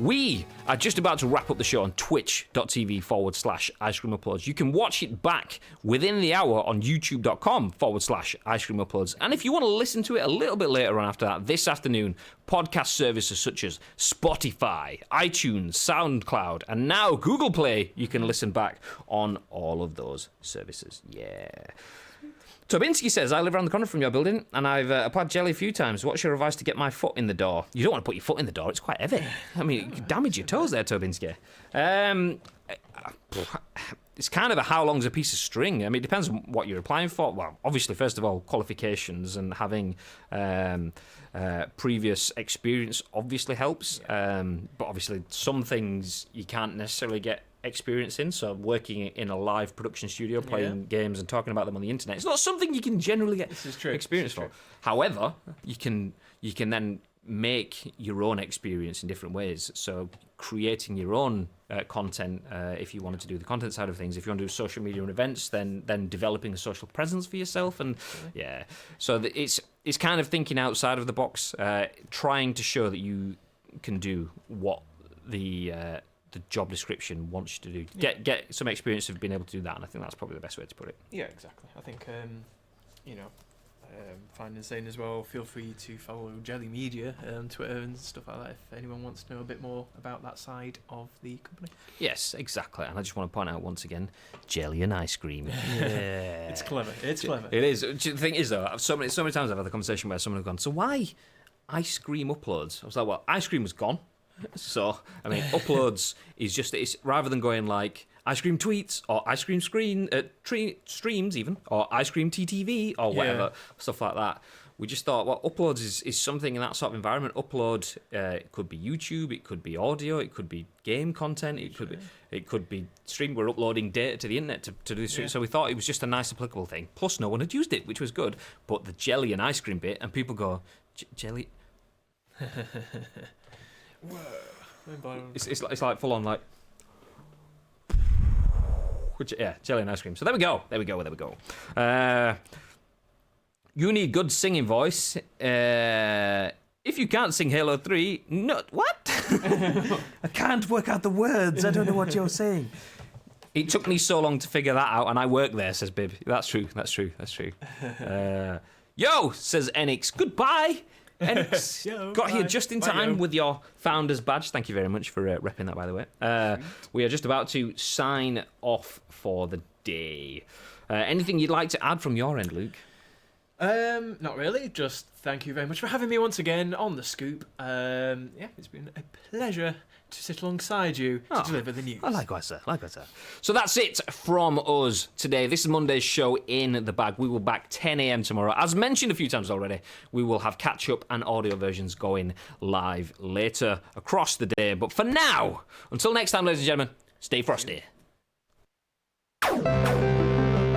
we are just about to wrap up the show on twitch.tv/Ice Cream Uploads. You can watch it back within the hour on youtube.com/Ice Cream Uploads. And if you want to listen to it a little bit later on after that, this afternoon, podcast services such as Spotify, iTunes, SoundCloud, and now Google Play, you can listen back on all of those services. Yeah. Tobinsky says, I live around the corner from your building and I've applied jelly a few times. What's your advice to get my foot in the door? You don't want to put your foot in the door. It's quite heavy. I mean, it could damage your toes there, Tobinsky. It's kind of a how long's a piece of string. I mean, it depends on what you're applying for. Well, obviously, first of all, qualifications and having previous experience obviously helps. But obviously, some things you can't necessarily get experience in. So working in a live production studio, playing games and talking about them on the internet, it's not something you can generally get experience for. However, you can then make your own experience in different ways. So creating your own content, if you wanted to do the content side of things, if you want to do social media and events, then developing a social presence for yourself, and so it's kind of thinking outside of the box, trying to show that you can do what the job description wants you to do. Get some experience of being able to do that, and I think that's probably the best way to put it. Yeah, exactly. I think finding and saying as well, feel free to follow Jelly Media on Twitter and stuff like that if anyone wants to know a bit more about that side of the company. Yes, exactly. And I just want to point out once again, jelly and ice cream. Yeah. It's clever. It's clever. It is. The thing is, though, so many times I've had the conversation where someone has gone, so why ice cream uploads? I was like, well, ice cream was gone. So, I mean, uploads is just, it's rather than going like ice cream tweets or ice cream streams even, or ice cream TTV or whatever, stuff like that. We just thought, well, uploads is something in that sort of environment. Upload, it could be YouTube, it could be audio, it could be game content, it could be stream. We're uploading data to the internet to do this. So we thought it was just a nice applicable thing. Plus, no one had used it, which was good. But the jelly and ice cream bit, and people go, jelly. It's like full on like. Jelly and ice cream. So there we go. You need good singing voice. If you can't sing Halo 3, what? I can't work out the words. I don't know what you're saying. It took me so long to figure that out, and I work there, says Bib. That's true. Yo, says Enix. Goodbye. Enix. Got here just in time with your founder's badge. Thank you very much for repping that, by the way. We are just about to sign off for the day. Anything you'd like to add from your end, Luke? Not really. Just thank you very much for having me once again on The Scoop. It's been a pleasure to sit alongside you to deliver the news. Likewise, sir. So that's it from us today. This is Monday's show in the bag. We will be back 10 a.m. tomorrow. As mentioned a few times already, we will have catch-up and audio versions going live later across the day. But for now, until next time, ladies and gentlemen, stay frosty.